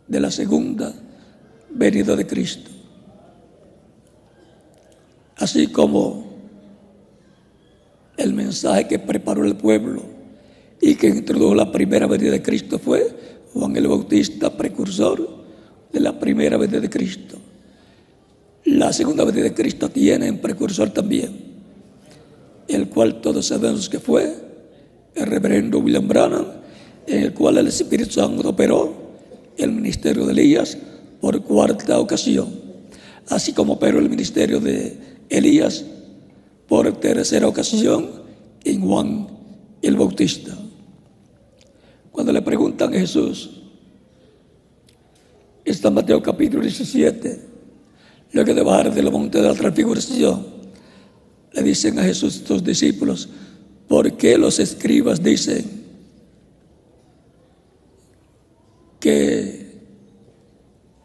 de la segunda venida de Cristo. Así como el mensaje que preparó el pueblo y que introdujo la primera venida de Cristo fue Juan el Bautista, precursor de la primera venida de Cristo. La segunda venida de Cristo tiene un precursor también, el cual todos sabemos que fue el reverendo William Branham, en el cual el Espíritu Santo operó el ministerio de Elías por cuarta ocasión, así como operó el ministerio de Elías por tercera ocasión en Juan el Bautista. Cuando le preguntan a Jesús, está en Mateo capítulo 17, luego de bajar del monte de la transfiguración, le dicen a Jesús sus discípulos, ¿por qué los escribas dicen que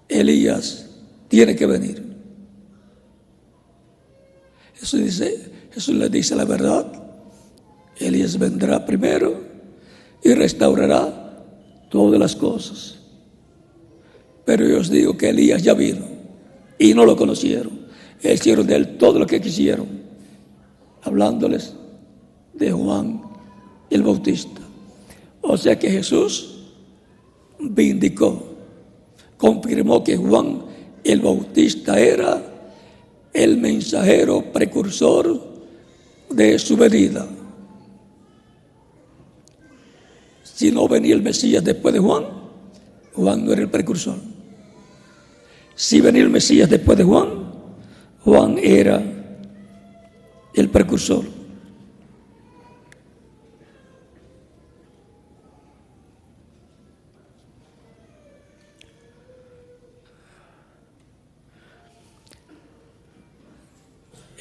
Elías tiene que venir? Jesús les dice la verdad. Elías vendrá primero y restaurará todas las cosas. Pero yo os digo que Elías ya vino y no lo conocieron. Hicieron de él todo lo que quisieron, hablándoles de Juan el Bautista. O sea que Jesús vindicó, confirmó que Juan el Bautista era el mensajero precursor de su venida. Si no venía el Mesías después de Juan, Juan no era el precursor. Si venía el Mesías después de Juan, Juan era el precursor.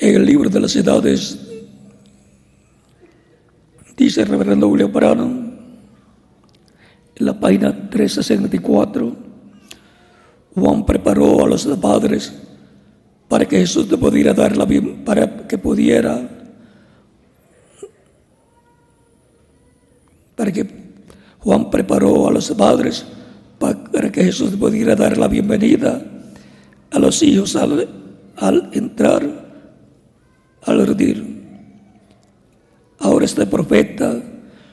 En el libro de las edades, dice el reverendo William Branham, en la página 364, Juan preparó a los padres para que Jesús le pudiera dar la vida, para que Juan preparó a los padres para que Jesús pudiera dar la bienvenida a los hijos al entrar al redil. Ahora este profeta,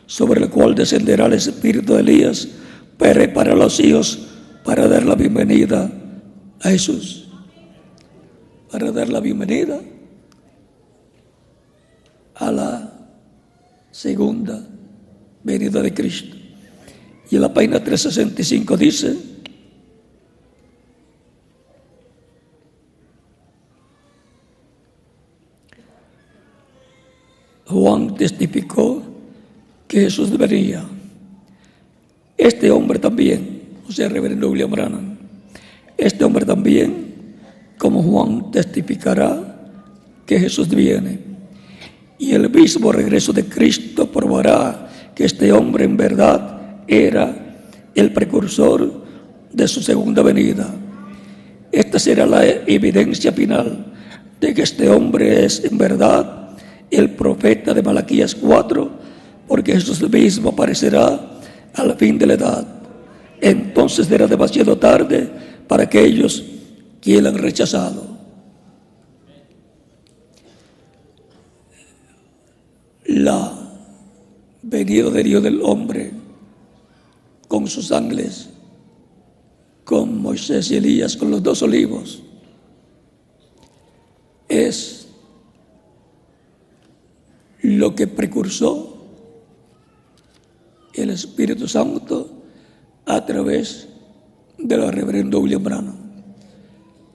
sobre el cual descenderá el espíritu de Elías, prepara a los hijos para dar la bienvenida a Jesús, para dar la bienvenida a la segunda venida de Cristo. Y en la página 365 dice: Juan testificó que Jesús venía. Este hombre también, o sea, el reverendo William Branham, este hombre también, como Juan, testificará que Jesús viene. Y el mismo regreso de Cristo probará que este hombre en verdad era el precursor de su segunda venida. Esta será la evidencia final de que este hombre es en verdad el profeta de Malaquías 4, porque Jesús mismo aparecerá al fin de la edad. Entonces será demasiado tarde para aquellos que le han rechazado. La venida del Hijo del Hombre con sus ángeles, con Moisés y Elías, con los dos olivos, es lo que precursó el Espíritu Santo a través del reverendo William Branham,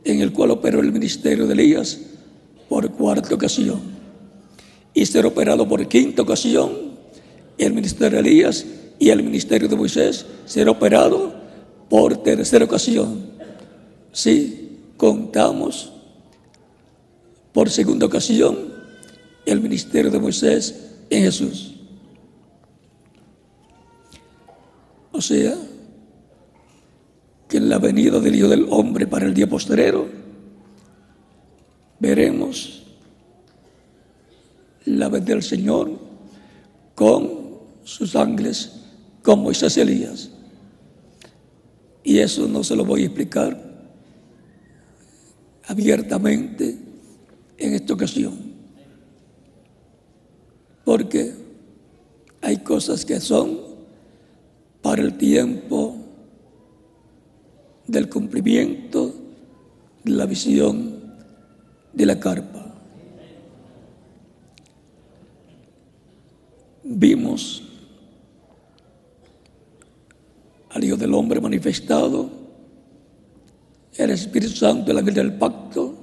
en el cual operó el ministerio de Elías por cuarta ocasión, y será operado por quinta ocasión el ministerio de Elías y el ministerio de Moisés será operado por tercera ocasión. Sí, contamos por segunda ocasión el ministerio de Moisés en Jesús. O sea, que en la venida del Hijo del Hombre para el día postrero veremos la venida del Señor con sus ángeles, con Moisés y Elías. Y eso no se lo voy a explicar abiertamente en esta ocasión, porque hay cosas que son para el tiempo del cumplimiento de la visión de la carpa. Vimos al Hijo del Hombre manifestado, el Espíritu Santo, el ángel del pacto,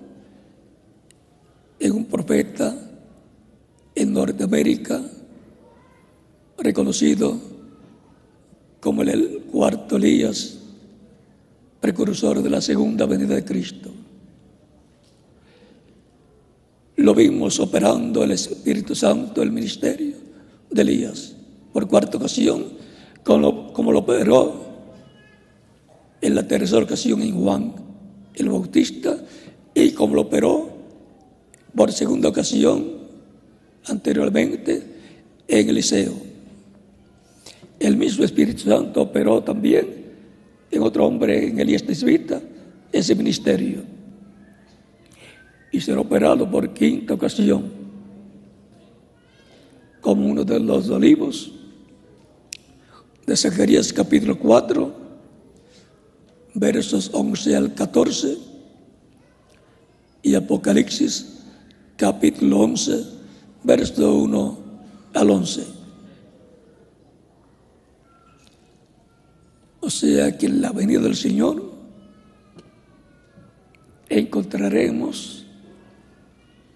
en un profeta en Norteamérica, reconocido como el cuarto Elías, precursor de la segunda venida de Cristo. Lo vimos operando el Espíritu Santo, el ministerio de Elías, por cuarta ocasión, como lo operó en la tercera ocasión en Juan el Bautista, y como lo operó por segunda ocasión anteriormente en Eliseo. El mismo Espíritu Santo operó también en otro hombre, en Elías Tisbita, ese ministerio, y será operado por quinta ocasión como uno de los olivos de Zacarías capítulo 4, versos 11 al 14, y Apocalipsis capítulo 11, verso 1 al 11. O sea que en la venida del Señor encontraremos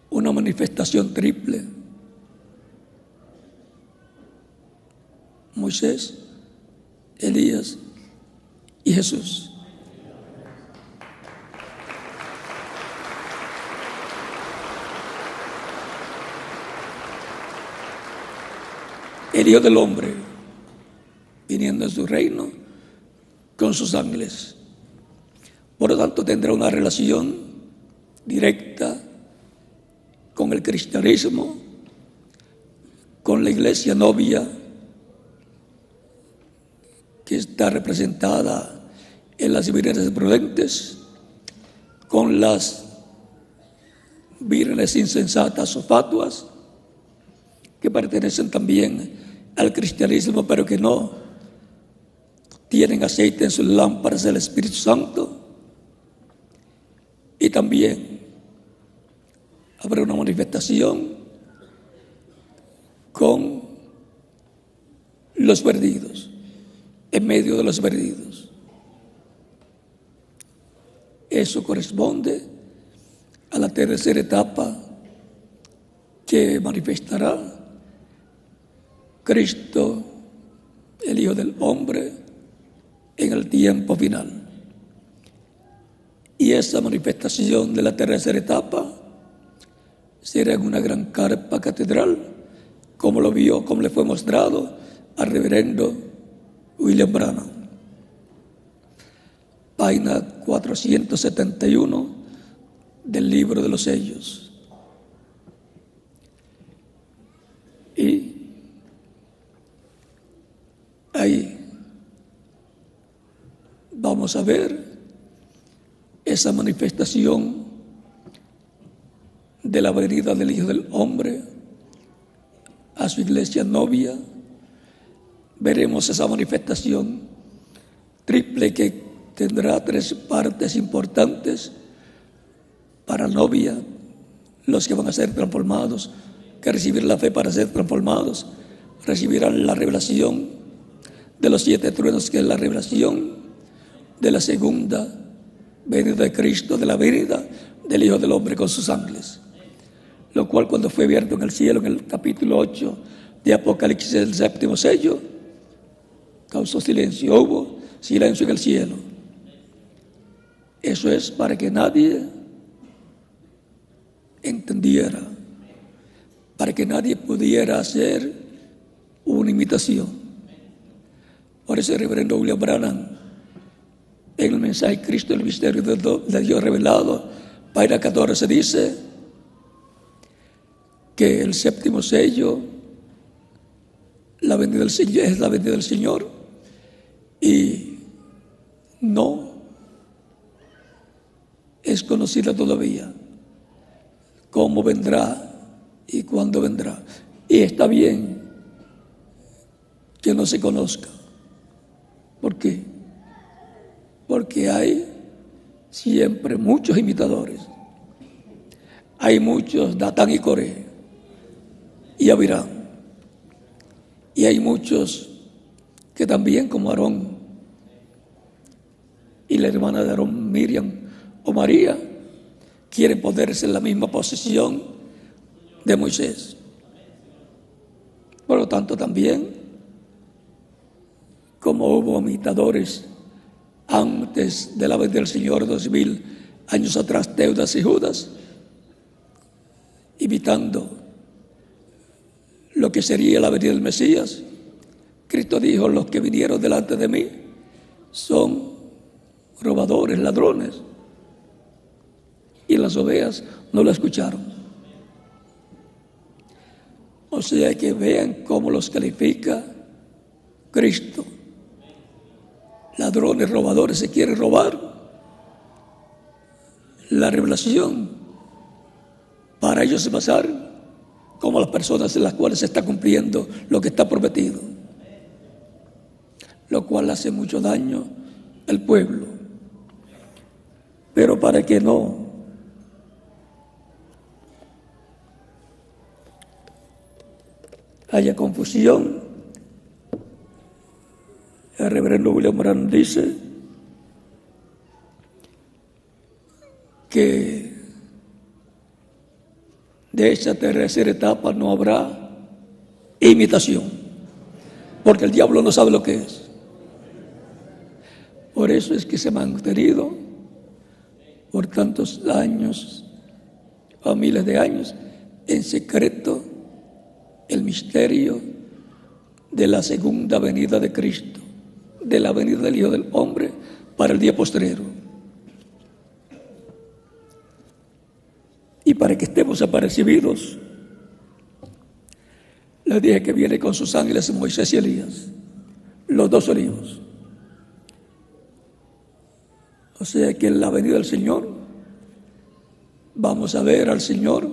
una manifestación triple: Moisés, Elías y Jesús. El Hijo del Hombre viniendo en su reino con sus ángeles. Por lo tanto, tendrá una relación directa con el cristianismo, con la iglesia novia, que está representada en las vírgenes prudentes, con las vírgenes insensatas o fatuas, que pertenecen también al cristianismo, pero que no tienen aceite en sus lámparas del Espíritu Santo. Y también habrá una manifestación con los perdidos, en medio de los perdidos. Eso corresponde a la tercera etapa que manifestará Cristo, el Hijo del Hombre, en el tiempo final. Y esa manifestación de la tercera etapa será en una gran carpa catedral, como lo vio, como le fue mostrado al reverendo William Branham. Página 471 del libro de los sellos. Y ahí vamos a ver esa manifestación de la venida del Hijo del Hombre a su iglesia novia. Veremos esa manifestación triple que tendrá tres partes importantes para la novia: los que van a ser transformados, que recibirán la fe para ser transformados, recibirán la revelación de los 7 truenos, que es la revelación de la segunda venida de Cristo, de la venida del Hijo del Hombre con sus ángeles, lo cual, cuando fue abierto en el cielo, en el capítulo 8 de Apocalipsis, el séptimo sello, causó silencio, hubo silencio en el cielo. Eso es para que nadie entendiera, para que nadie pudiera hacer una imitación. Por eso el reverendo William Branham, en el mensaje Cristo, el misterio de Dios revelado, página 14, dice que el séptimo sello, la venida del Señor, es la venida del Señor, y no es conocida todavía cómo vendrá y cuándo vendrá. Y está bien que no se conozca. ¿Por qué? Porque hay siempre muchos imitadores. Hay muchos Datán y Coré y Abirán. Y hay muchos que también, como Aarón y la hermana de Aarón, Miriam o María, quieren ponerse en la misma posición de Moisés. Por lo tanto, también, como hubo imitadores antes de la venida del Señor, 2000 años atrás, Teudas y Judas, imitando lo que sería la venida del Mesías, Cristo dijo: los que vinieron delante de mí son robadores, ladrones. Y las ovejas no lo escucharon. O sea que vean cómo los califica Cristo. Ladrones, robadores, se quieren robar la revelación para ellos pasar como las personas en las cuales se está cumpliendo lo que está prometido, lo cual hace mucho daño al pueblo. Pero para que no haya confusión, el reverendo William Branham dice que de esa tercera etapa no habrá imitación, porque el diablo no sabe lo que es. Por eso es que se ha mantenido por tantos años, o miles de años, en secreto el misterio de la segunda venida de Cristo, de la venida del Hijo del Hombre para el día postrero. Y para que estemos apercibidos, les dije que viene con sus ángeles Moisés y Elías, los dos olivos. O sea que en la venida del Señor vamos a ver al Señor,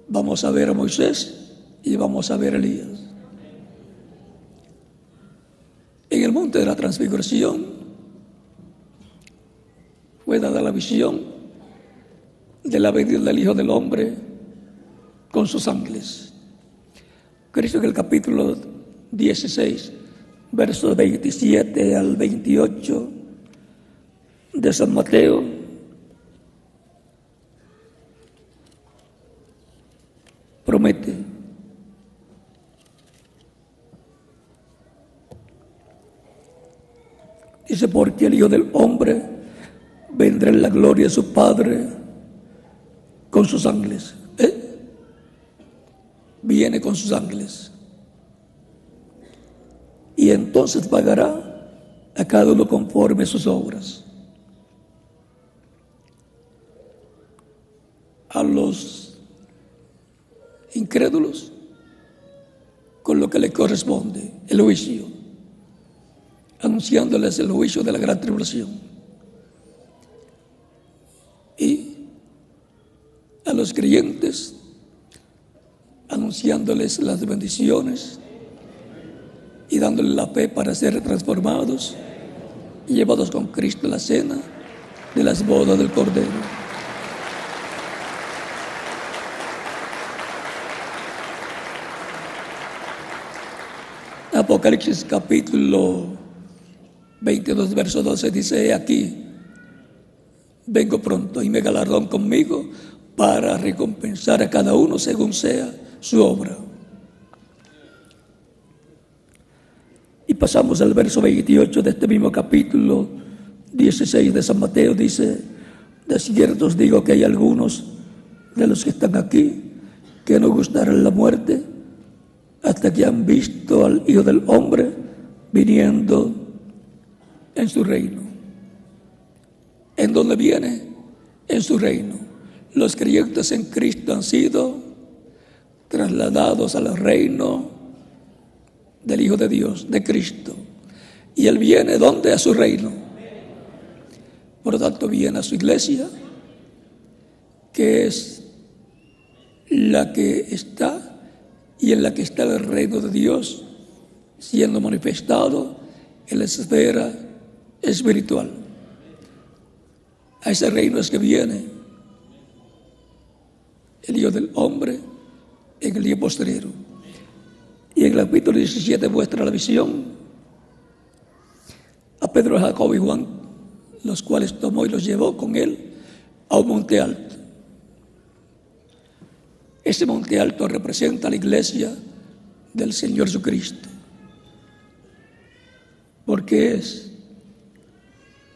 vamos a ver a Moisés y vamos a ver a Elías. En el monte de la transfiguración fue dada la visión de la venida del Hijo del Hombre con sus ángeles. Cristo, en el capítulo 16, versos 27 al 28 de San Mateo, promete: dice, porque el Hijo del Hombre vendrá en la gloria de su Padre con sus ángeles. Viene con sus ángeles. Y entonces pagará a cada uno conforme a sus obras. A los incrédulos con lo que le corresponde, el juicio, anunciándoles el juicio de la gran tribulación. Y a los creyentes, anunciándoles las bendiciones y dándoles la fe para ser transformados y llevados con Cristo a la cena de las bodas del Cordero. Apocalipsis capítulo 22, verso 12 dice: aquí vengo pronto y mi galardón conmigo para recompensar a cada uno según sea su obra. Y pasamos al verso 28 de este mismo capítulo 16 de San Mateo. Dice: de cierto os digo que hay algunos de los que están aquí que no gustarán la muerte hasta que han visto al Hijo del Hombre viniendo en su reino. ¿En dónde viene? En su reino. Los creyentes en Cristo han sido trasladados al reino del Hijo de Dios, de Cristo. Y Él viene, ¿dónde? A su reino. Por lo tanto, viene a su iglesia, que es la que está y en la que está el reino de Dios siendo manifestado en la esfera espiritual. A ese reino es que viene el Hijo del Hombre en el día postrero. Y en el capítulo 17 muestra la visión a Pedro, Jacobo y Juan, los cuales tomó y los llevó con él a un monte alto. Ese monte alto representa a la iglesia del Señor Jesucristo, porque es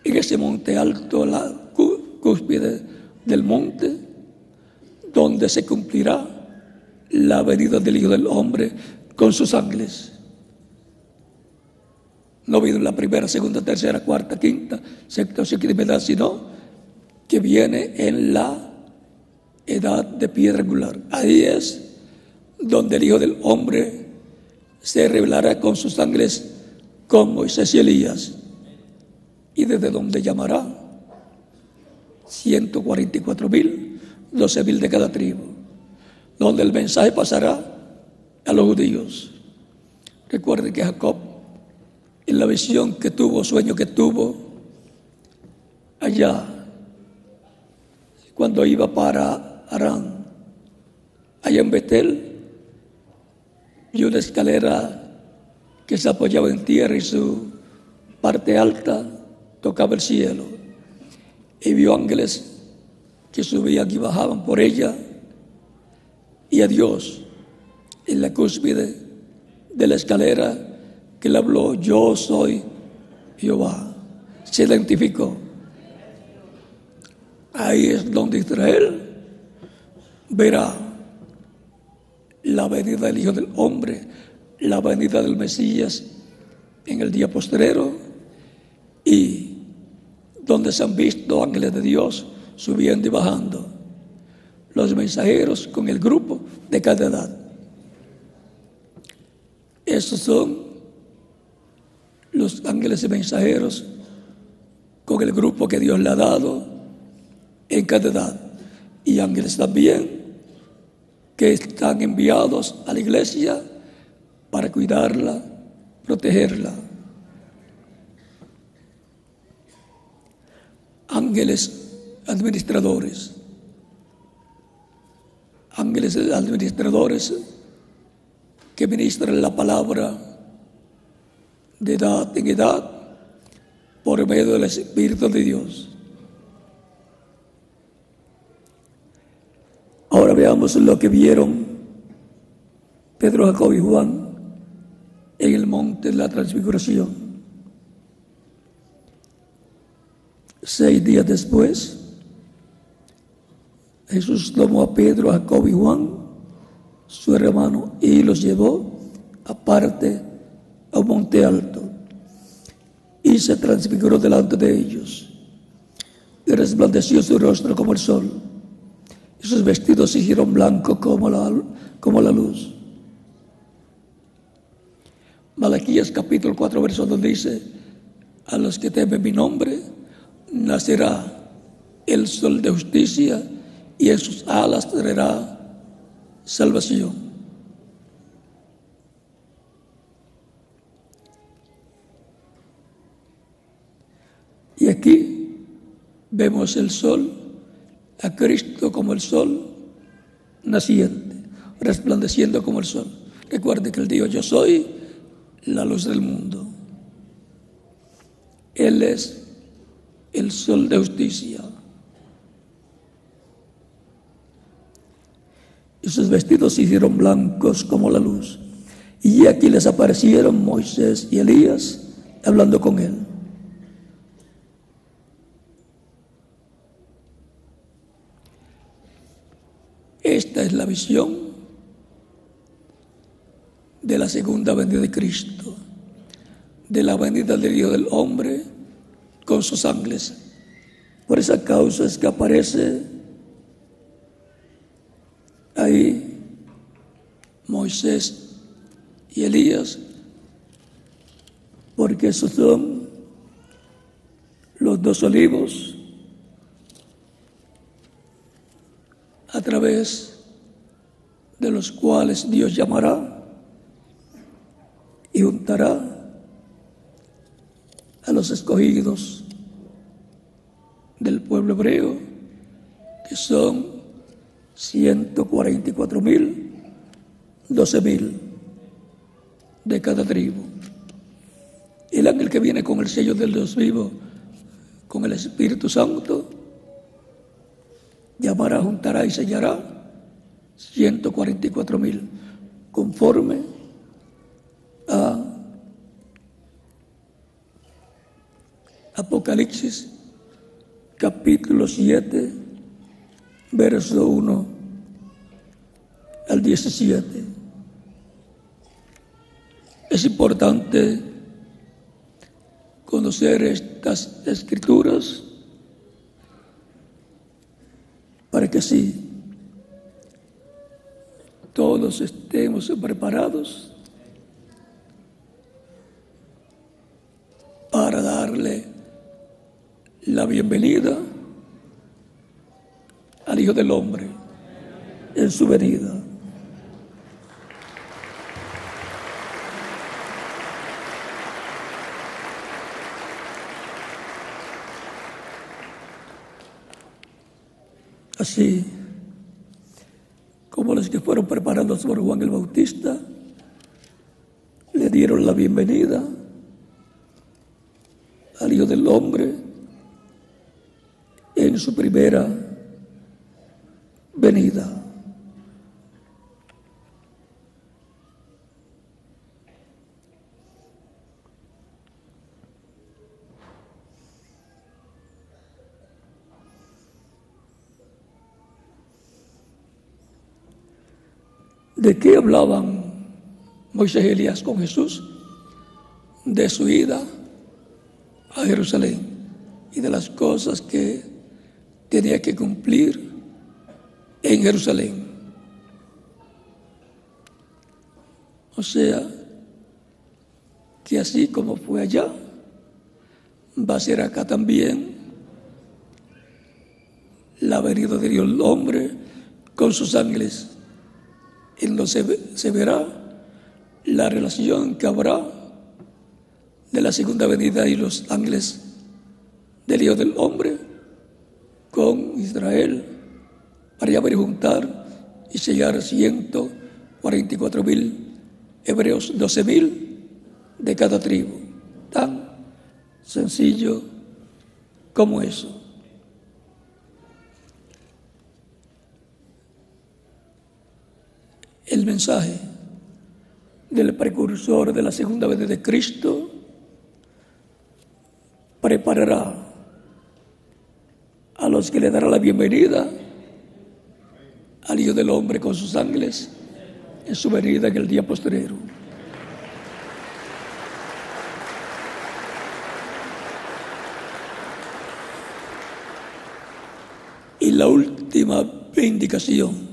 en ese monte alto, la cúspide del monte, donde se cumplirá la venida del Hijo del Hombre con sus ángeles. No vino en la primera, segunda, tercera, cuarta, quinta, sexta o séptima edad, sino que viene en la edad de piedra angular. Ahí es donde el Hijo del Hombre se revelará con sus ángeles con Moisés y Elías, y desde donde llamará 144,000, 12,000 de cada tribu, donde el mensaje pasará a los judíos. Recuerden que Jacob, en la visión que tuvo, sueño que tuvo allá cuando iba para Harán, allá en Betel, vio una escalera que se apoyaba en tierra y su parte alta tocaba el cielo, y vio ángeles que subían y bajaban por ella, y a Dios en la cúspide de la escalera, que le habló: yo soy Jehová. Se identificó. Ahí es donde Israel verá la venida del Hijo del Hombre, la venida del Mesías en el día postrero, y donde se han visto ángeles de Dios subiendo y bajando, los mensajeros con el grupo de cada edad. Esos son los ángeles y mensajeros con el grupo que Dios le ha dado en cada edad, y ángeles también que están enviados a la iglesia para cuidarla, protegerla. Ángeles administradores que ministran la palabra de edad en edad por medio del Espíritu de Dios. Ahora veamos lo que vieron Pedro, Jacobo y Juan en el monte de la transfiguración. 6 días después, Jesús tomó a Pedro, a Jacobo y Juan, su hermano, y los llevó aparte a un monte alto, y se transfiguró delante de ellos, y resplandeció su rostro como el sol, y sus vestidos se hicieron blancos como la luz. Malaquías capítulo 4, verso 2 dice: a los que temen mi nombre nacerá el sol de justicia, y en sus alas traerá salvación. Y aquí vemos el sol, a Cristo como el sol naciente, resplandeciendo como el sol. Recuerde que Él dijo: yo soy la luz del mundo. Él es el sol de justicia. Y sus vestidos se hicieron blancos como la luz. Y aquí les aparecieron Moisés y Elías hablando con él. Esta es la visión de la segunda venida de Cristo, de la venida del Hijo del Hombre con sus ángeles. Por esa causa es que aparece ahí Moisés y Elías, porque esos son los dos olivos a través de los cuales Dios llamará y juntará a los escogidos del pueblo hebreo, que son 144,000, 12,000 de cada tribu. El ángel que viene con el sello del Dios vivo, con el Espíritu Santo, llamará, juntará y sellará 144,000, conforme a Apocalipsis capítulo 7, verso 1 al 17. Es importante conocer estas escrituras para que así todos estemos preparados para darle la bienvenida al Hijo del Hombre en su venida. Así como los que fueron preparados por Juan el Bautista le dieron la bienvenida al Hijo del Hombre en su primera venida. ¿De qué hablaban Moisés y Elías con Jesús? De su ida a Jerusalén y de las cosas que tenía que cumplir en Jerusalén. O sea, que así como fue allá, va a ser acá también la venida de Dios el hombre con sus ángeles. En donde se verá la relación que habrá de la segunda venida y los ángeles del Hijo del Hombre con Israel para ya ver juntar y sellar 144,000 hebreos, 12,000 de cada tribu. Tan sencillo como eso. El mensaje del precursor de la segunda venida de Cristo preparará a los que le dará la bienvenida al Hijo del Hombre con sus ángeles en su venida en el día postrero. Y la última vindicación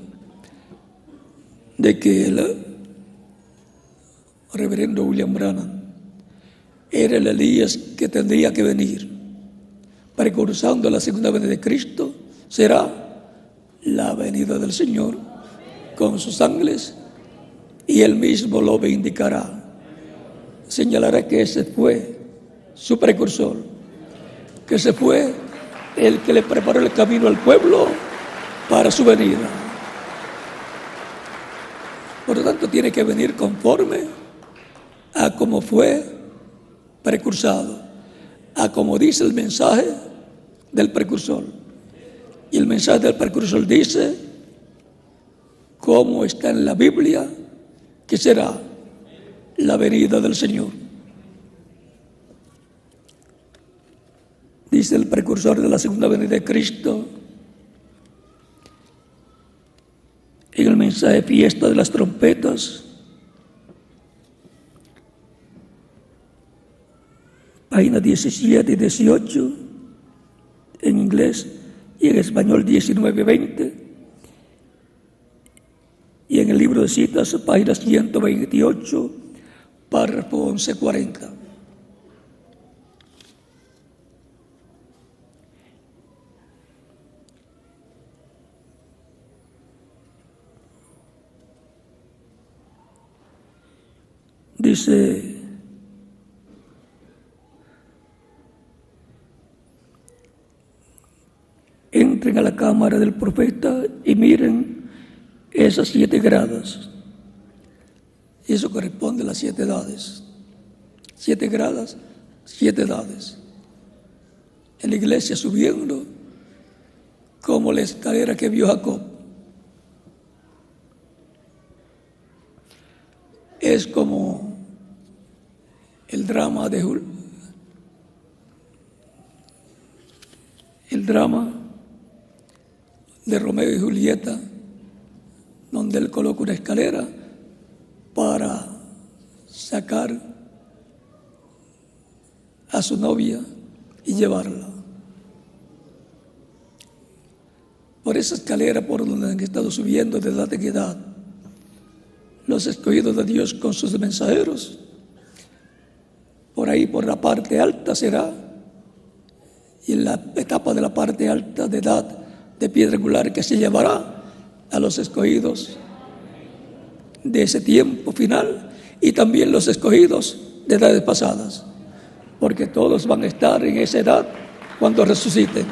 de que el reverendo William Branham era el Elías que tendría que venir precursando la segunda venida de Cristo, será la venida del Señor con sus ángeles, y él mismo lo vindicará. Señalará que ese fue su precursor, que ese fue el que le preparó el camino al pueblo para su venida. Por lo tanto, tiene que venir conforme a como fue precursado, a como dice el mensaje del precursor. Y el mensaje del precursor dice, como está en la Biblia, que será la venida del Señor. Dice el precursor de la segunda venida de Cristo en el mensaje Fiesta de las Trompetas, páginas 17 y 18, en inglés, y en español 19 y 20, y en el libro de citas, páginas 128, párrafo 1140. Dice: entren a la cámara del profeta y miren esas 7 gradas. Eso corresponde a las 7 edades. 7 gradas, 7 edades. En la iglesia subiendo como la escalera que vio Jacob. Es como el drama de Romeo y Julieta, donde él coloca una escalera para sacar a su novia y llevarla. Por esa escalera por donde han estado subiendo de edad en edad los escogidos de Dios con sus mensajeros. Por ahí, por la parte alta será, y en la etapa de la parte alta de edad de piedra angular, que se llevará a los escogidos de ese tiempo final y también los escogidos de edades pasadas, porque todos van a estar en esa edad cuando resuciten.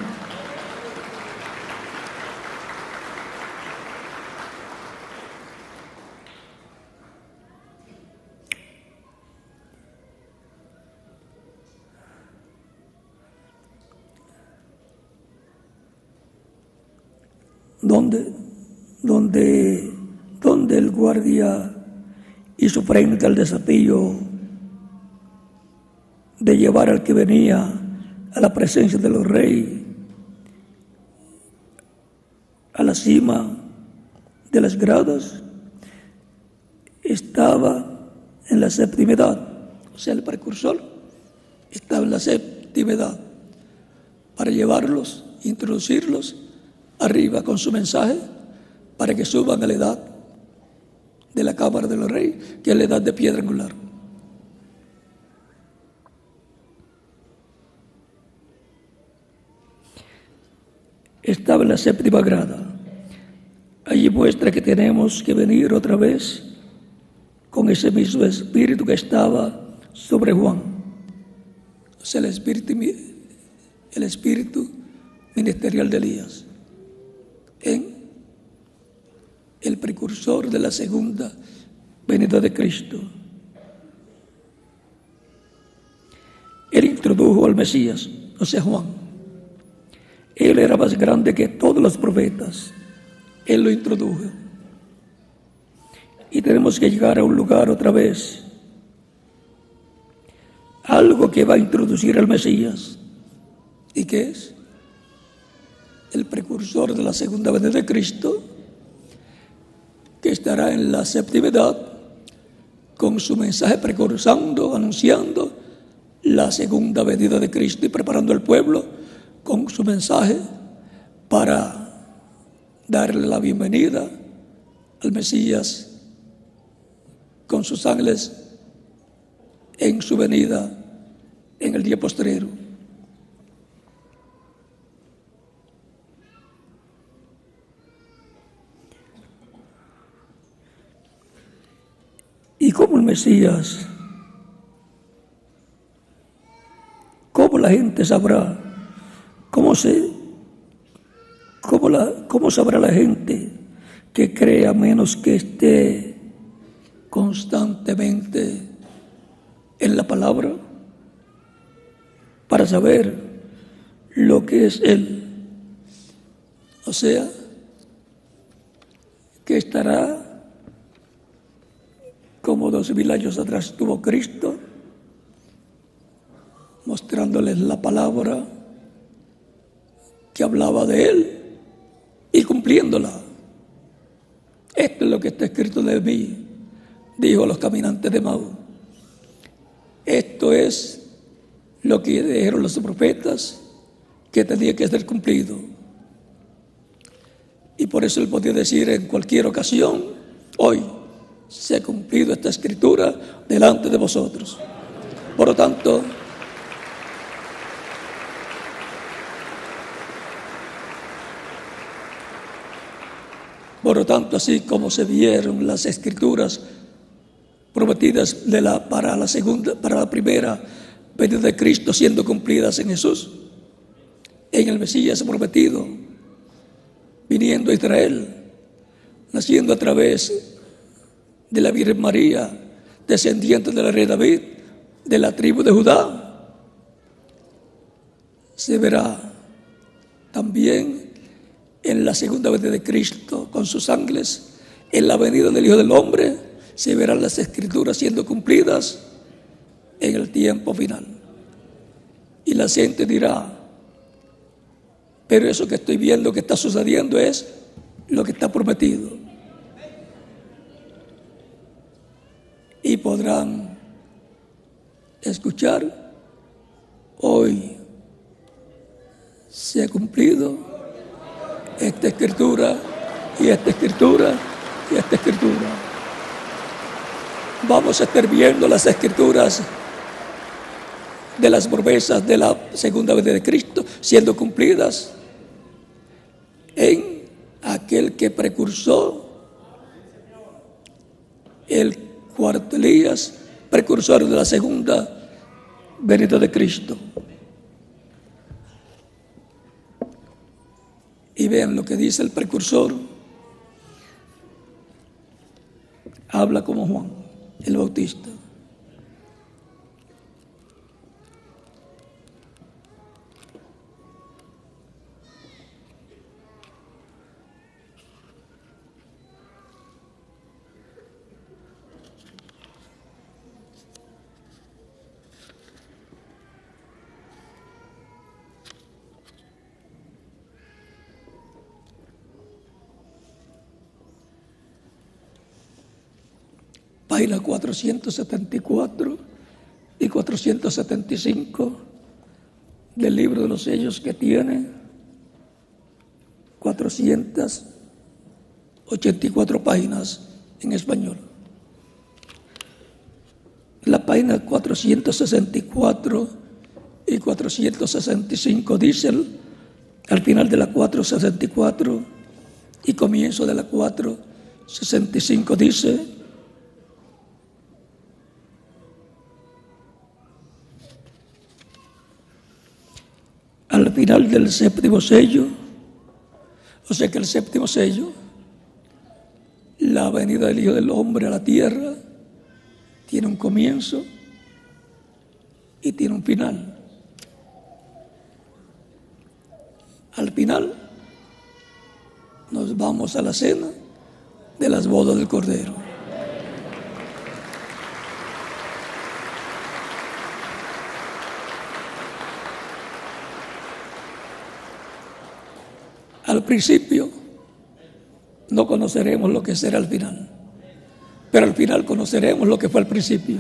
Donde el guardia hizo frente al desafío de llevar al que venía a la presencia de los reyes, a la cima de las gradas, estaba en la séptima edad. O sea, el precursor estaba en la séptima edad para llevarlos, introducirlos arriba con su mensaje para que suban a la edad de la cámara de los reyes, que es la edad de piedra angular. Estaba en la séptima grada. Allí muestra que tenemos que venir otra vez con ese mismo espíritu que estaba sobre Juan. O sea, el espíritu ministerial de Elías, en el precursor de la segunda venida de Cristo. Él introdujo al Mesías, o sea, Juan. Él era más grande que todos los profetas. Él lo introdujo. Y tenemos que llegar a un lugar otra vez, algo que va a introducir al Mesías. ¿Y qué es? El precursor de la segunda venida de Cristo, que estará en la séptima edad con su mensaje precursando, anunciando la segunda venida de Cristo y preparando al pueblo con su mensaje para darle la bienvenida al Mesías con sus ángeles en su venida en el día postrero. Y como el Mesías, ¿cómo la gente sabrá? ¿Cómo sabrá la gente que crea menos que esté constantemente en la palabra para saber lo que es Él? O sea, que estará como 2000 años atrás tuvo Cristo, mostrándoles la palabra que hablaba de Él y cumpliéndola. Esto es lo que está escrito de mí, dijo a los caminantes de Maús. Esto es lo que dijeron los profetas que tenía que ser cumplido. Y por eso Él podía decir en cualquier ocasión: hoy se ha cumplido esta escritura delante de vosotros. Por lo tanto, así como se vieron las escrituras prometidas para la primera venida de Cristo siendo cumplidas en Jesús, en el Mesías prometido, viniendo a Israel, naciendo a través de la Virgen María, descendiente del rey David, de la tribu de Judá, se verá también en la segunda venida de Cristo con sus ángeles, en la venida del Hijo del Hombre, se verán las escrituras siendo cumplidas en el tiempo final. Y la gente dirá: pero eso que estoy viendo que está sucediendo es lo que está prometido. Y podrán escuchar: hoy se ha cumplido esta escritura y esta escritura y esta escritura. Vamos a estar viendo las escrituras de las promesas de la segunda venida de Cristo siendo cumplidas en aquel que precursó, el cuarto Elías, precursor de la segunda venida de Cristo. Y vean lo que dice el precursor. Habla como Juan el Bautista. Página 474 y 475 del libro de los sellos, que tiene 484 páginas en español. La página 464 y 465 dice, al final de la 464 y comienzo de la 465 dice: al final del séptimo sello, o sea que el séptimo sello, la venida del Hijo del Hombre a la tierra, tiene un comienzo y tiene un final. Al final nos vamos a la cena de las bodas del Cordero. Al principio no conoceremos lo que será al final, pero al final conoceremos lo que fue al principio.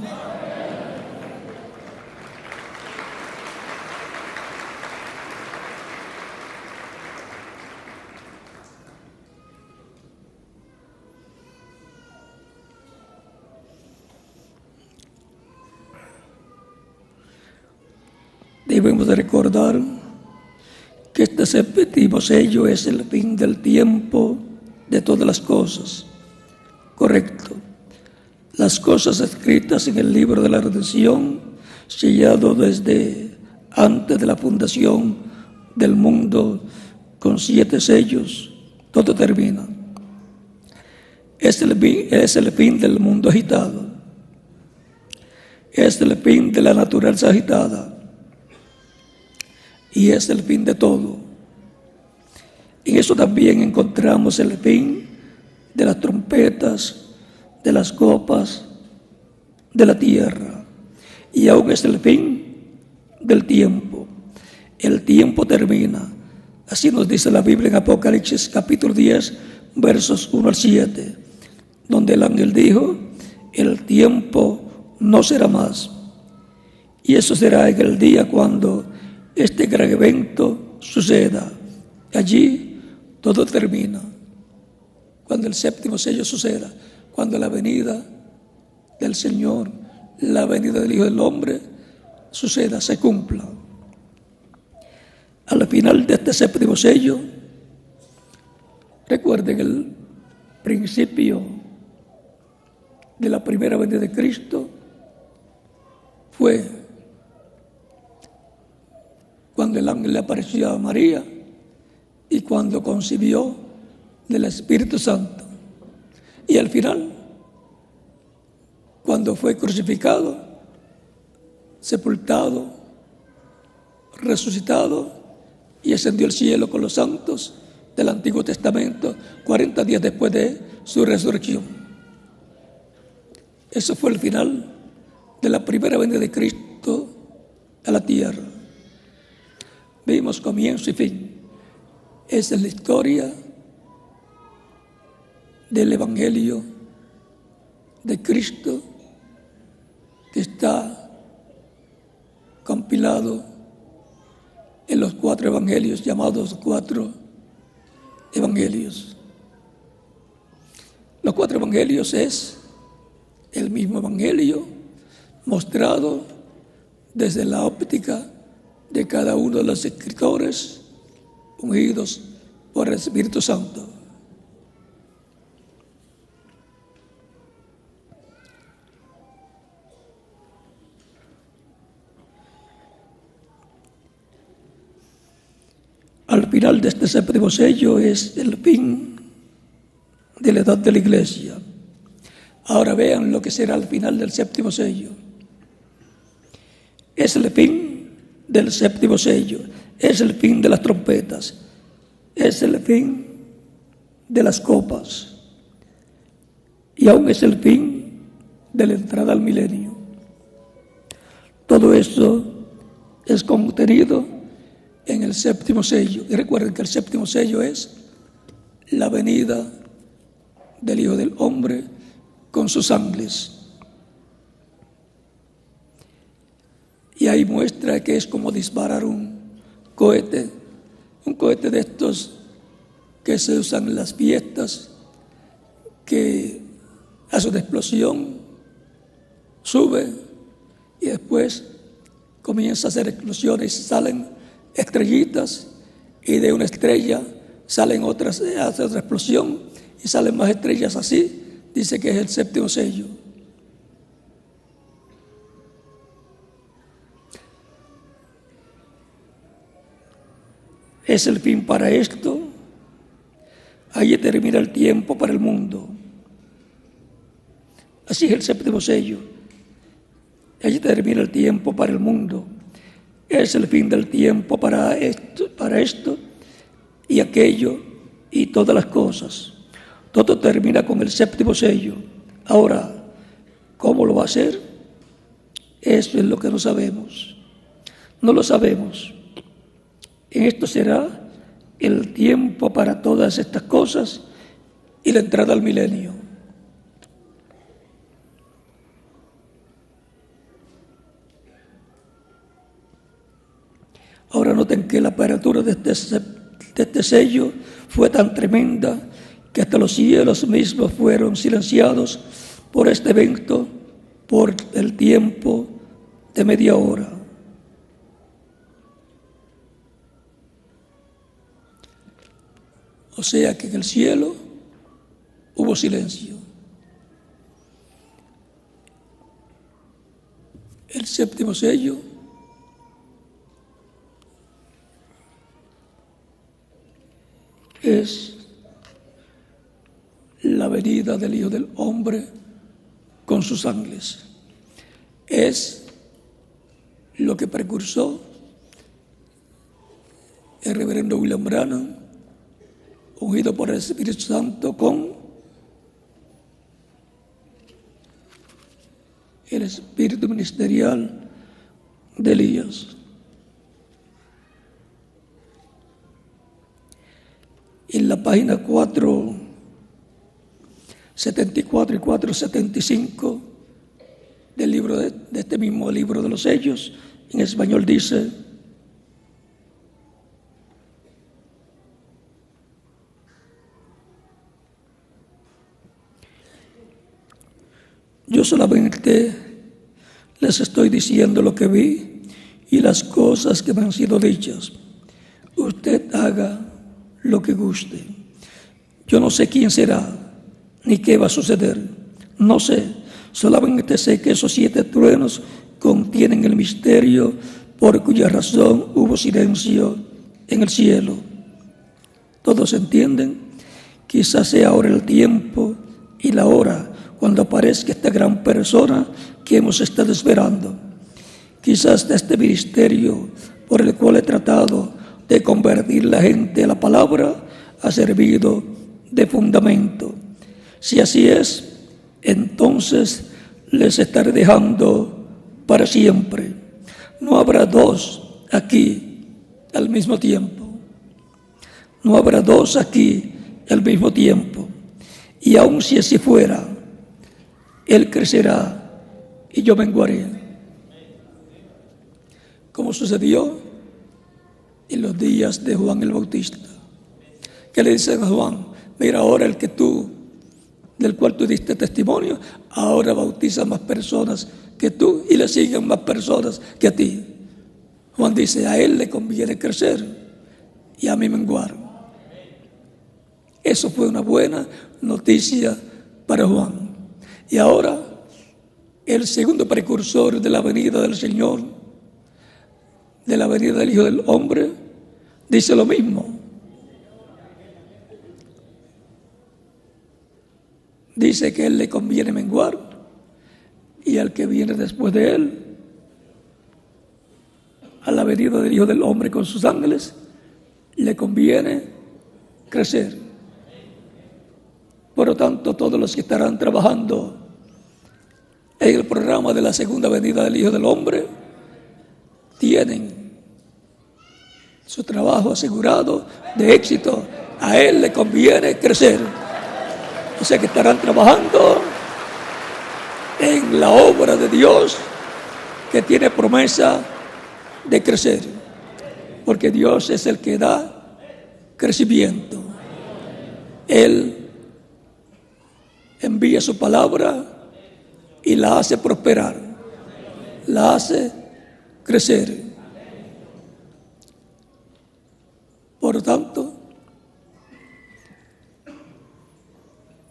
Debemos de recordar que este séptimo sello es el fin del tiempo de todas las cosas. Correcto. Las cosas escritas en el libro de la redención, sellado desde antes de la fundación del mundo con 7 sellos, todo termina. Es el fin del mundo agitado. Es el fin de la naturaleza agitada. Y es el fin de todo. En eso también encontramos el fin de las trompetas, de las copas, de la tierra, y aún es el fin del tiempo. El tiempo termina. Así nos dice la Biblia en Apocalipsis capítulo 10, versos 1 al 7, donde el ángel dijo: el tiempo no será más. Y eso será en el día cuando este gran evento suceda. Allí todo termina. Cuando el séptimo sello suceda, cuando la venida del Señor, la venida del Hijo del Hombre suceda, se cumpla. Al final de este séptimo sello, recuerden el principio de la primera venida de Cristo fue cuando el ángel le apareció a María y cuando concibió del Espíritu Santo. Y al final, cuando fue crucificado, sepultado, resucitado y ascendió al cielo con los santos del Antiguo Testamento 40 días después de su resurrección. Eso fue el final de la primera venida de Cristo a la tierra. Vimos comienzo y fin. Esa es la historia del Evangelio de Cristo, que está compilado en los 4 evangelios, llamados 4 evangelios. Los 4 evangelios es el mismo evangelio mostrado desde la óptica de cada uno de los escritores ungidos por el Espíritu Santo. Al final de este séptimo sello es el fin de la edad de la iglesia. Ahora vean lo que será al final del séptimo sello. Es el fin del séptimo sello, es el fin de las trompetas, es el fin de las copas y aún es el fin de la entrada al milenio. Todo eso es contenido en el séptimo sello. Y recuerden que el séptimo sello es la venida del Hijo del Hombre con sus ángeles. Y ahí muestra que es como disparar un cohete de estos que se usan en las fiestas, que hace una explosión, sube y después comienza a hacer explosiones, salen estrellitas y de una estrella salen otras, hace otra explosión y salen más estrellas así. Dice que es el séptimo sello. Es el fin para esto. Allí termina el tiempo para el mundo. Así es el séptimo sello. Allí termina el tiempo para el mundo. Es el fin del tiempo para esto y aquello y todas las cosas. Todo termina con el séptimo sello. Ahora, ¿cómo lo va a hacer? Eso es lo que no sabemos. No lo sabemos. Esto será el tiempo para todas estas cosas y la entrada al milenio. Ahora noten que la apertura de este sello fue tan tremenda que hasta los cielos mismos fueron silenciados por este evento por el tiempo de media hora. O sea que en el cielo hubo silencio. El séptimo sello es la venida del Hijo del Hombre con sus ángeles. Es lo que precursó el reverendo William Branham, ungido por el Espíritu Santo con el espíritu ministerial de Elías. En la página 474 y 475 del libro de este mismo libro de los Hechos, en español dice: yo solamente les estoy diciendo lo que vi y las cosas que me han sido dichas. Usted haga lo que guste. Yo no sé quién será ni qué va a suceder. No sé. Solamente sé que esos 7 truenos contienen el misterio por cuya razón hubo silencio en el cielo. ¿Todos entienden? Quizás sea ahora el tiempo y la hora cuando aparezca esta gran persona que hemos estado esperando. Quizás de este ministerio por el cual he tratado de convertir la gente a la palabra ha servido de fundamento. Si así es, entonces les estaré dejando para siempre. No habrá 2 aquí al mismo tiempo. No habrá 2 aquí al mismo tiempo. Y aun si así fuera, Él crecerá y yo menguaré. Como sucedió en los días de Juan el Bautista, que le dicen a Juan: mira, ahora el que tú, del cual tú diste testimonio, ahora bautiza más personas que tú y le siguen más personas que a ti. Juan dice: a él le conviene crecer y a mí menguar. Eso fue una buena noticia para Juan. Y ahora el segundo precursor de la venida del Señor, de la venida del Hijo del Hombre, dice lo mismo. Dice que a él le conviene menguar y al que viene después de él, a la venida del Hijo del Hombre con sus ángeles, le conviene crecer. Por lo tanto, todos los que estarán trabajando en el programa de la segunda venida del Hijo del Hombre tienen su trabajo asegurado de éxito. A él le conviene crecer. O sea que estarán trabajando en la obra de Dios que tiene promesa de crecer. Porque Dios es el que da crecimiento. Él envía su palabra y la hace prosperar, la hace crecer. Por lo tanto,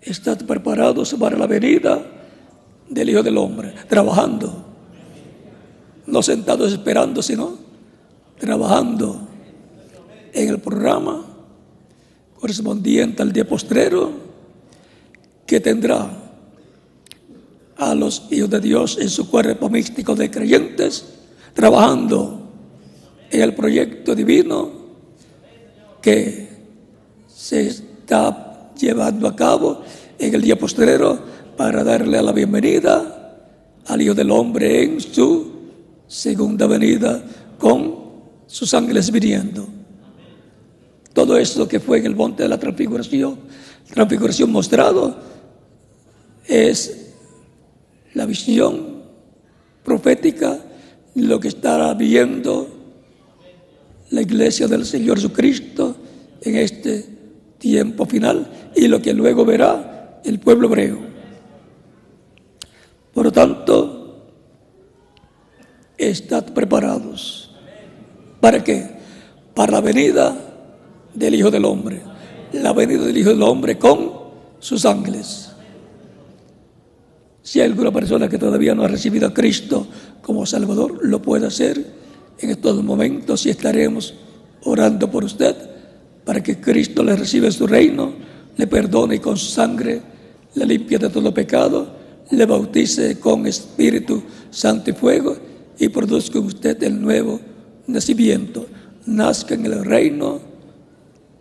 estad preparados para la venida del Hijo del Hombre, trabajando, no sentados esperando, sino trabajando en el programa correspondiente al día postrero, que tendrá a los hijos de Dios en su cuerpo místico de creyentes, trabajando en el proyecto divino que se está llevando a cabo en el día postrero para darle la bienvenida al Hijo del Hombre en su segunda venida con sus ángeles viniendo. Todo esto que fue en el monte de la transfiguración mostrado es la visión profética de lo que estará viendo la iglesia del Señor Jesucristo en este tiempo final y lo que luego verá el pueblo hebreo. Por lo tanto, estad preparados. ¿Para qué? Para la venida del Hijo del Hombre. La venida del Hijo del Hombre con sus ángeles. Si hay alguna persona que todavía no ha recibido a Cristo como Salvador, lo puede hacer en estos momentos y estaremos orando por usted para que Cristo le reciba en su reino, le perdone y con su sangre le limpie de todo pecado, le bautice con Espíritu Santo y fuego y produzca en usted el nuevo nacimiento. Nazca en el reino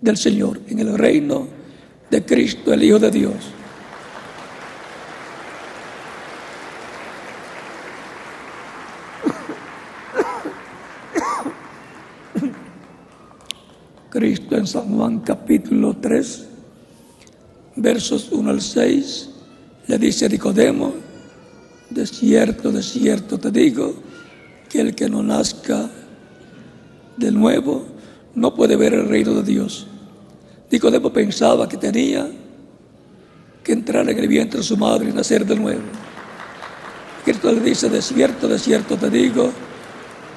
del Señor, en el reino de Cristo, el Hijo de Dios. Cristo en San Juan capítulo 3, versos 1 al 6, le dice a Nicodemo: de cierto te digo, que el que no nazca de nuevo no puede ver el reino de Dios. Nicodemo pensaba que tenía que entrar en el vientre de su madre y nacer de nuevo. Cristo le dice: de cierto te digo,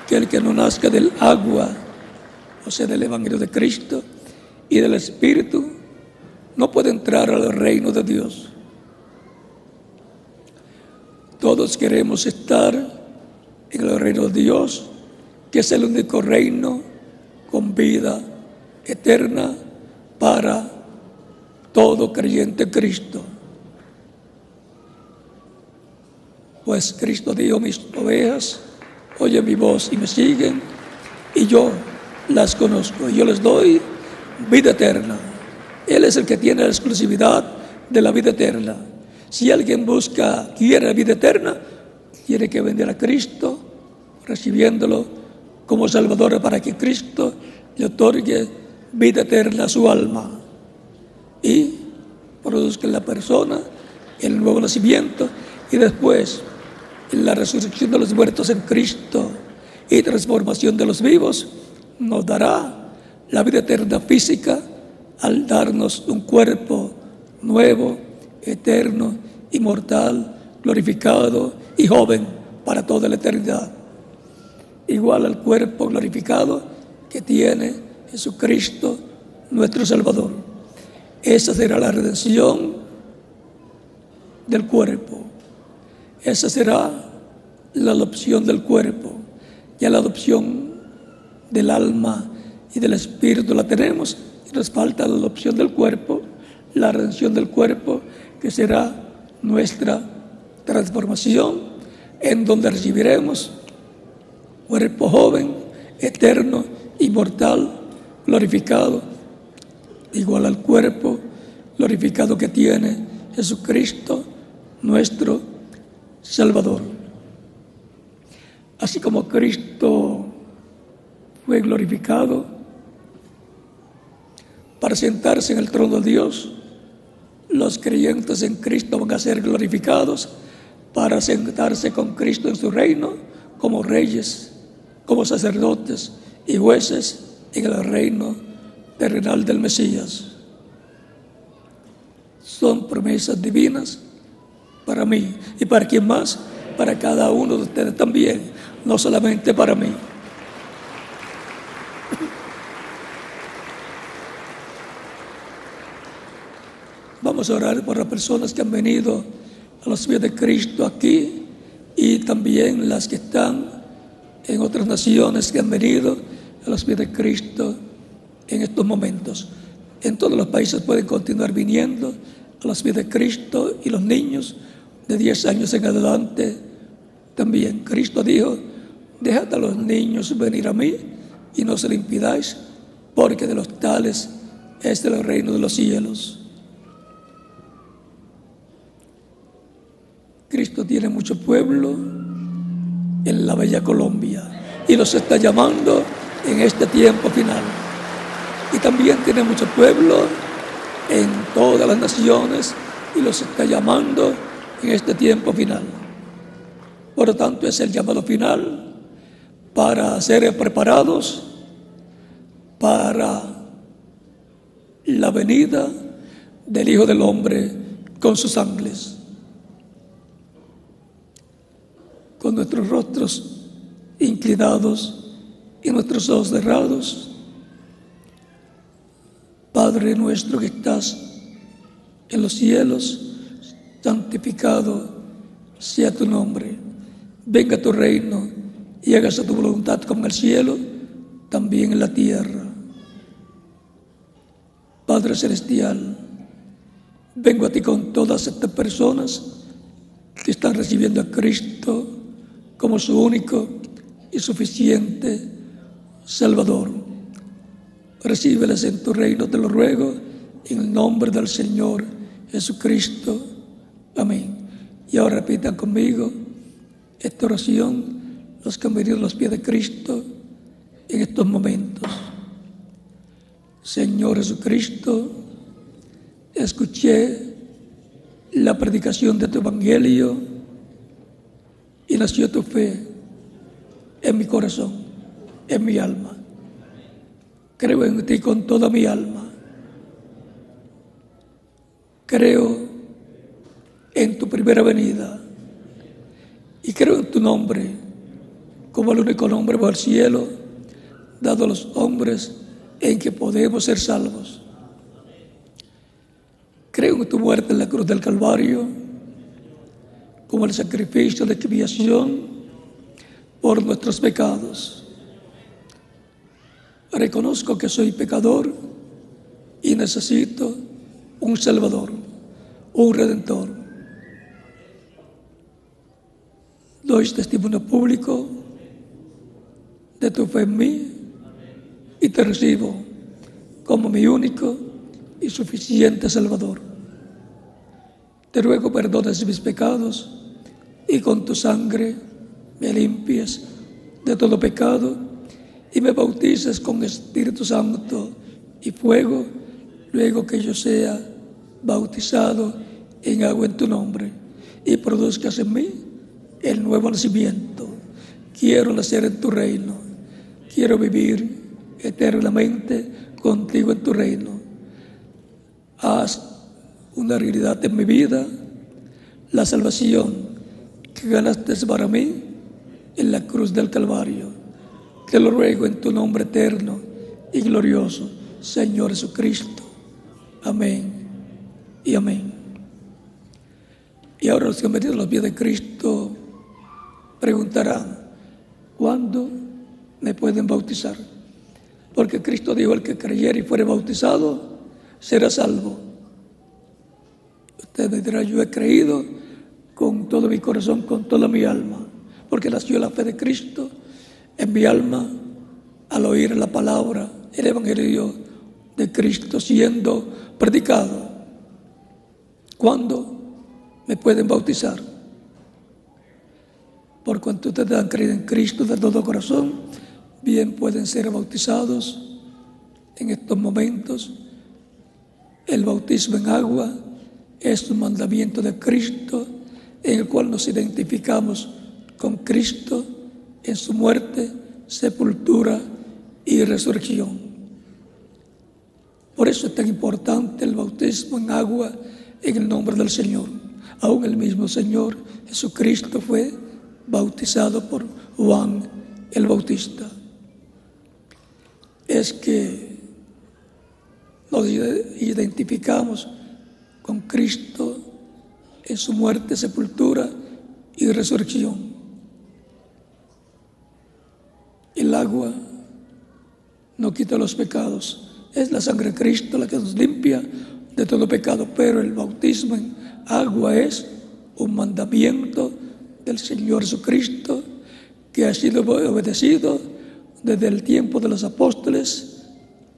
que el que no nazca del agua, o sea, del Evangelio de Cristo y del Espíritu, no puede entrar al reino de Dios. Todos queremos estar en el reino de Dios, que es el único reino con vida eterna para todo creyente en Cristo. Pues Cristo dijo: mis ovejas oyen mi voz y me siguen, y yo las conozco, y yo les doy vida eterna. Él es el que tiene la exclusividad de la vida eterna. Si alguien quiere la vida eterna, tiene que venir a Cristo, recibiéndolo como Salvador, para que Cristo le otorgue vida eterna a su alma y produzca en la persona el nuevo nacimiento, y después la resurrección de los muertos en Cristo y transformación de los vivos nos dará la vida eterna física, al darnos un cuerpo nuevo, eterno, inmortal, glorificado y joven para toda la eternidad, igual al cuerpo glorificado que tiene Jesucristo nuestro Salvador. Esa será la redención del cuerpo. Esa será la adopción del cuerpo. Ya la adopción del alma y del espíritu la tenemos, y nos falta la adopción del cuerpo, la redención del cuerpo, que será nuestra transformación, en donde recibiremos cuerpo joven, eterno, inmortal, glorificado, igual al cuerpo glorificado que tiene Jesucristo nuestro Salvador. Así como Cristo fue glorificado para sentarse en el trono de Dios, los creyentes en Cristo van a ser glorificados para sentarse con Cristo en su reino como reyes, como sacerdotes y jueces en el reino terrenal del Mesías. Son promesas divinas para mí y para quien más, para cada uno de ustedes también, no solamente para mí. Vamos a orar por las personas que han venido a los pies de Cristo aquí, y también las que están en otras naciones que han venido a los pies de Cristo en estos momentos. En todos los países pueden continuar viniendo a los pies de Cristo, y los niños de 10 años en adelante también. Cristo dijo: dejad a los niños venir a mí y no se lo impidáis, porque de los tales es el reino de los cielos. Cristo tiene mucho pueblo en la bella Colombia y los está llamando en este tiempo final. Y también tiene mucho pueblo en todas las naciones y los está llamando en este tiempo final. Por lo tanto, es el llamado final para ser preparados para la venida del Hijo del Hombre con sus ángeles. Con nuestros rostros inclinados y nuestros ojos cerrados, Padre nuestro que estás en los cielos, santificado sea tu nombre. Venga tu reino y hágase tu voluntad como en el cielo, también en la tierra. Padre celestial, vengo a ti con todas estas personas que están recibiendo a Cristo como su único y suficiente Salvador. Recíbeles en tu reino, te lo ruego, en el nombre del Señor Jesucristo. Amén. Y ahora repitan conmigo esta oración, los que han venido a los pies de Cristo en estos momentos. Señor Jesucristo, escuché la predicación de tu evangelio y nació tu fe en mi corazón, en mi alma. Creo en ti con toda mi alma. Creo en tu primera venida y creo en tu nombre como el único nombre bajo el cielo dado a los hombres en que podemos ser salvos. Creo en tu muerte en la cruz del Calvario como el sacrificio de expiación por nuestros pecados. Reconozco que soy pecador y necesito un Salvador, un Redentor. Doy testimonio público de tu fe en mí y te recibo como mi único y suficiente Salvador. Te ruego perdones mis pecados y con tu sangre me limpies de todo pecado y me bautices con Espíritu Santo y fuego, luego que yo sea bautizado en agua en tu nombre y produzcas en mí el nuevo nacimiento. Quiero nacer en tu reino, quiero vivir eternamente contigo en tu reino. Haz una realidad en mi vida la salvación que ganaste para mí en la cruz del Calvario. Te lo ruego en tu nombre eterno y glorioso, Señor Jesucristo. Amén y amén. Y ahora los que han venido a los pies de Cristo preguntarán: ¿cuándo me pueden bautizar? Porque Cristo dijo: el que creyere y fuere bautizado será salvo. Usted me dirá: yo he creído con todo mi corazón, con toda mi alma, porque nació la fe de Cristo en mi alma al oír la palabra, el evangelio de Cristo siendo predicado. ¿Cuándo me pueden bautizar? Por cuanto ustedes han creído en Cristo de todo corazón, bien pueden ser bautizados en estos momentos. El bautismo en agua es un mandamiento de Cristo en el cual nos identificamos con Cristo en su muerte, sepultura y resurrección. Por eso es tan importante el bautismo en agua en el nombre del Señor. Aún el mismo Señor Jesucristo fue bautizado por Juan el Bautista. Es que nos identificamos con Cristo en su muerte, sepultura y resurrección. El agua no quita los pecados, es la sangre de Cristo la que nos limpia de todo pecado, pero el bautismo en agua es un mandamiento del Señor Jesucristo que ha sido obedecido desde el tiempo de los apóstoles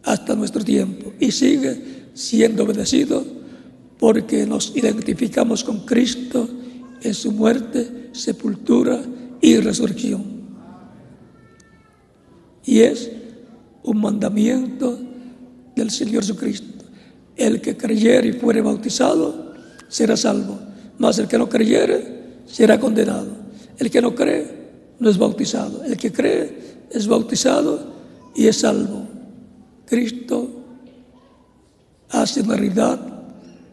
hasta nuestro tiempo y sigue siendo obedecido porque nos identificamos con Cristo en su muerte, sepultura y resurrección. Y es un mandamiento del Señor Jesucristo. El que creyere y fuere bautizado será salvo, mas el que no creyere será condenado. El que no cree no es bautizado. El que cree es bautizado y es salvo. Cristo hace una realidad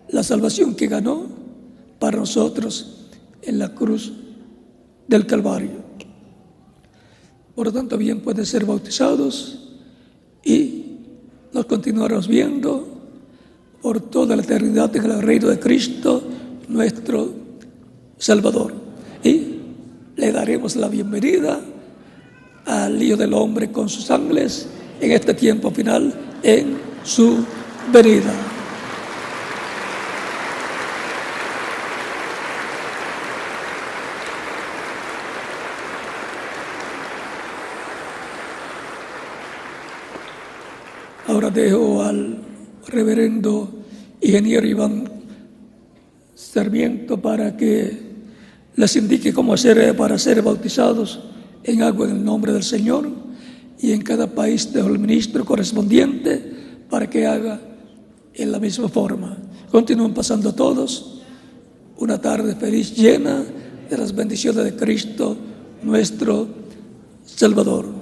la salvación que ganó para nosotros en la cruz del Calvario. Por lo tanto, bien pueden ser bautizados y nos continuaremos viendo por toda la eternidad en el reino de Cristo, nuestro Salvador. Y le daremos la bienvenida al Hijo del Hombre con sus ángeles en este tiempo final, en su venida. Ahora dejo al reverendo ingeniero Iván Sarmiento para que les indique cómo hacer para ser bautizados en agua en el nombre del Señor, y en cada país dejo el ministro correspondiente para que haga en la misma forma. Continúen pasando todos una tarde feliz, llena de las bendiciones de Cristo, nuestro Salvador.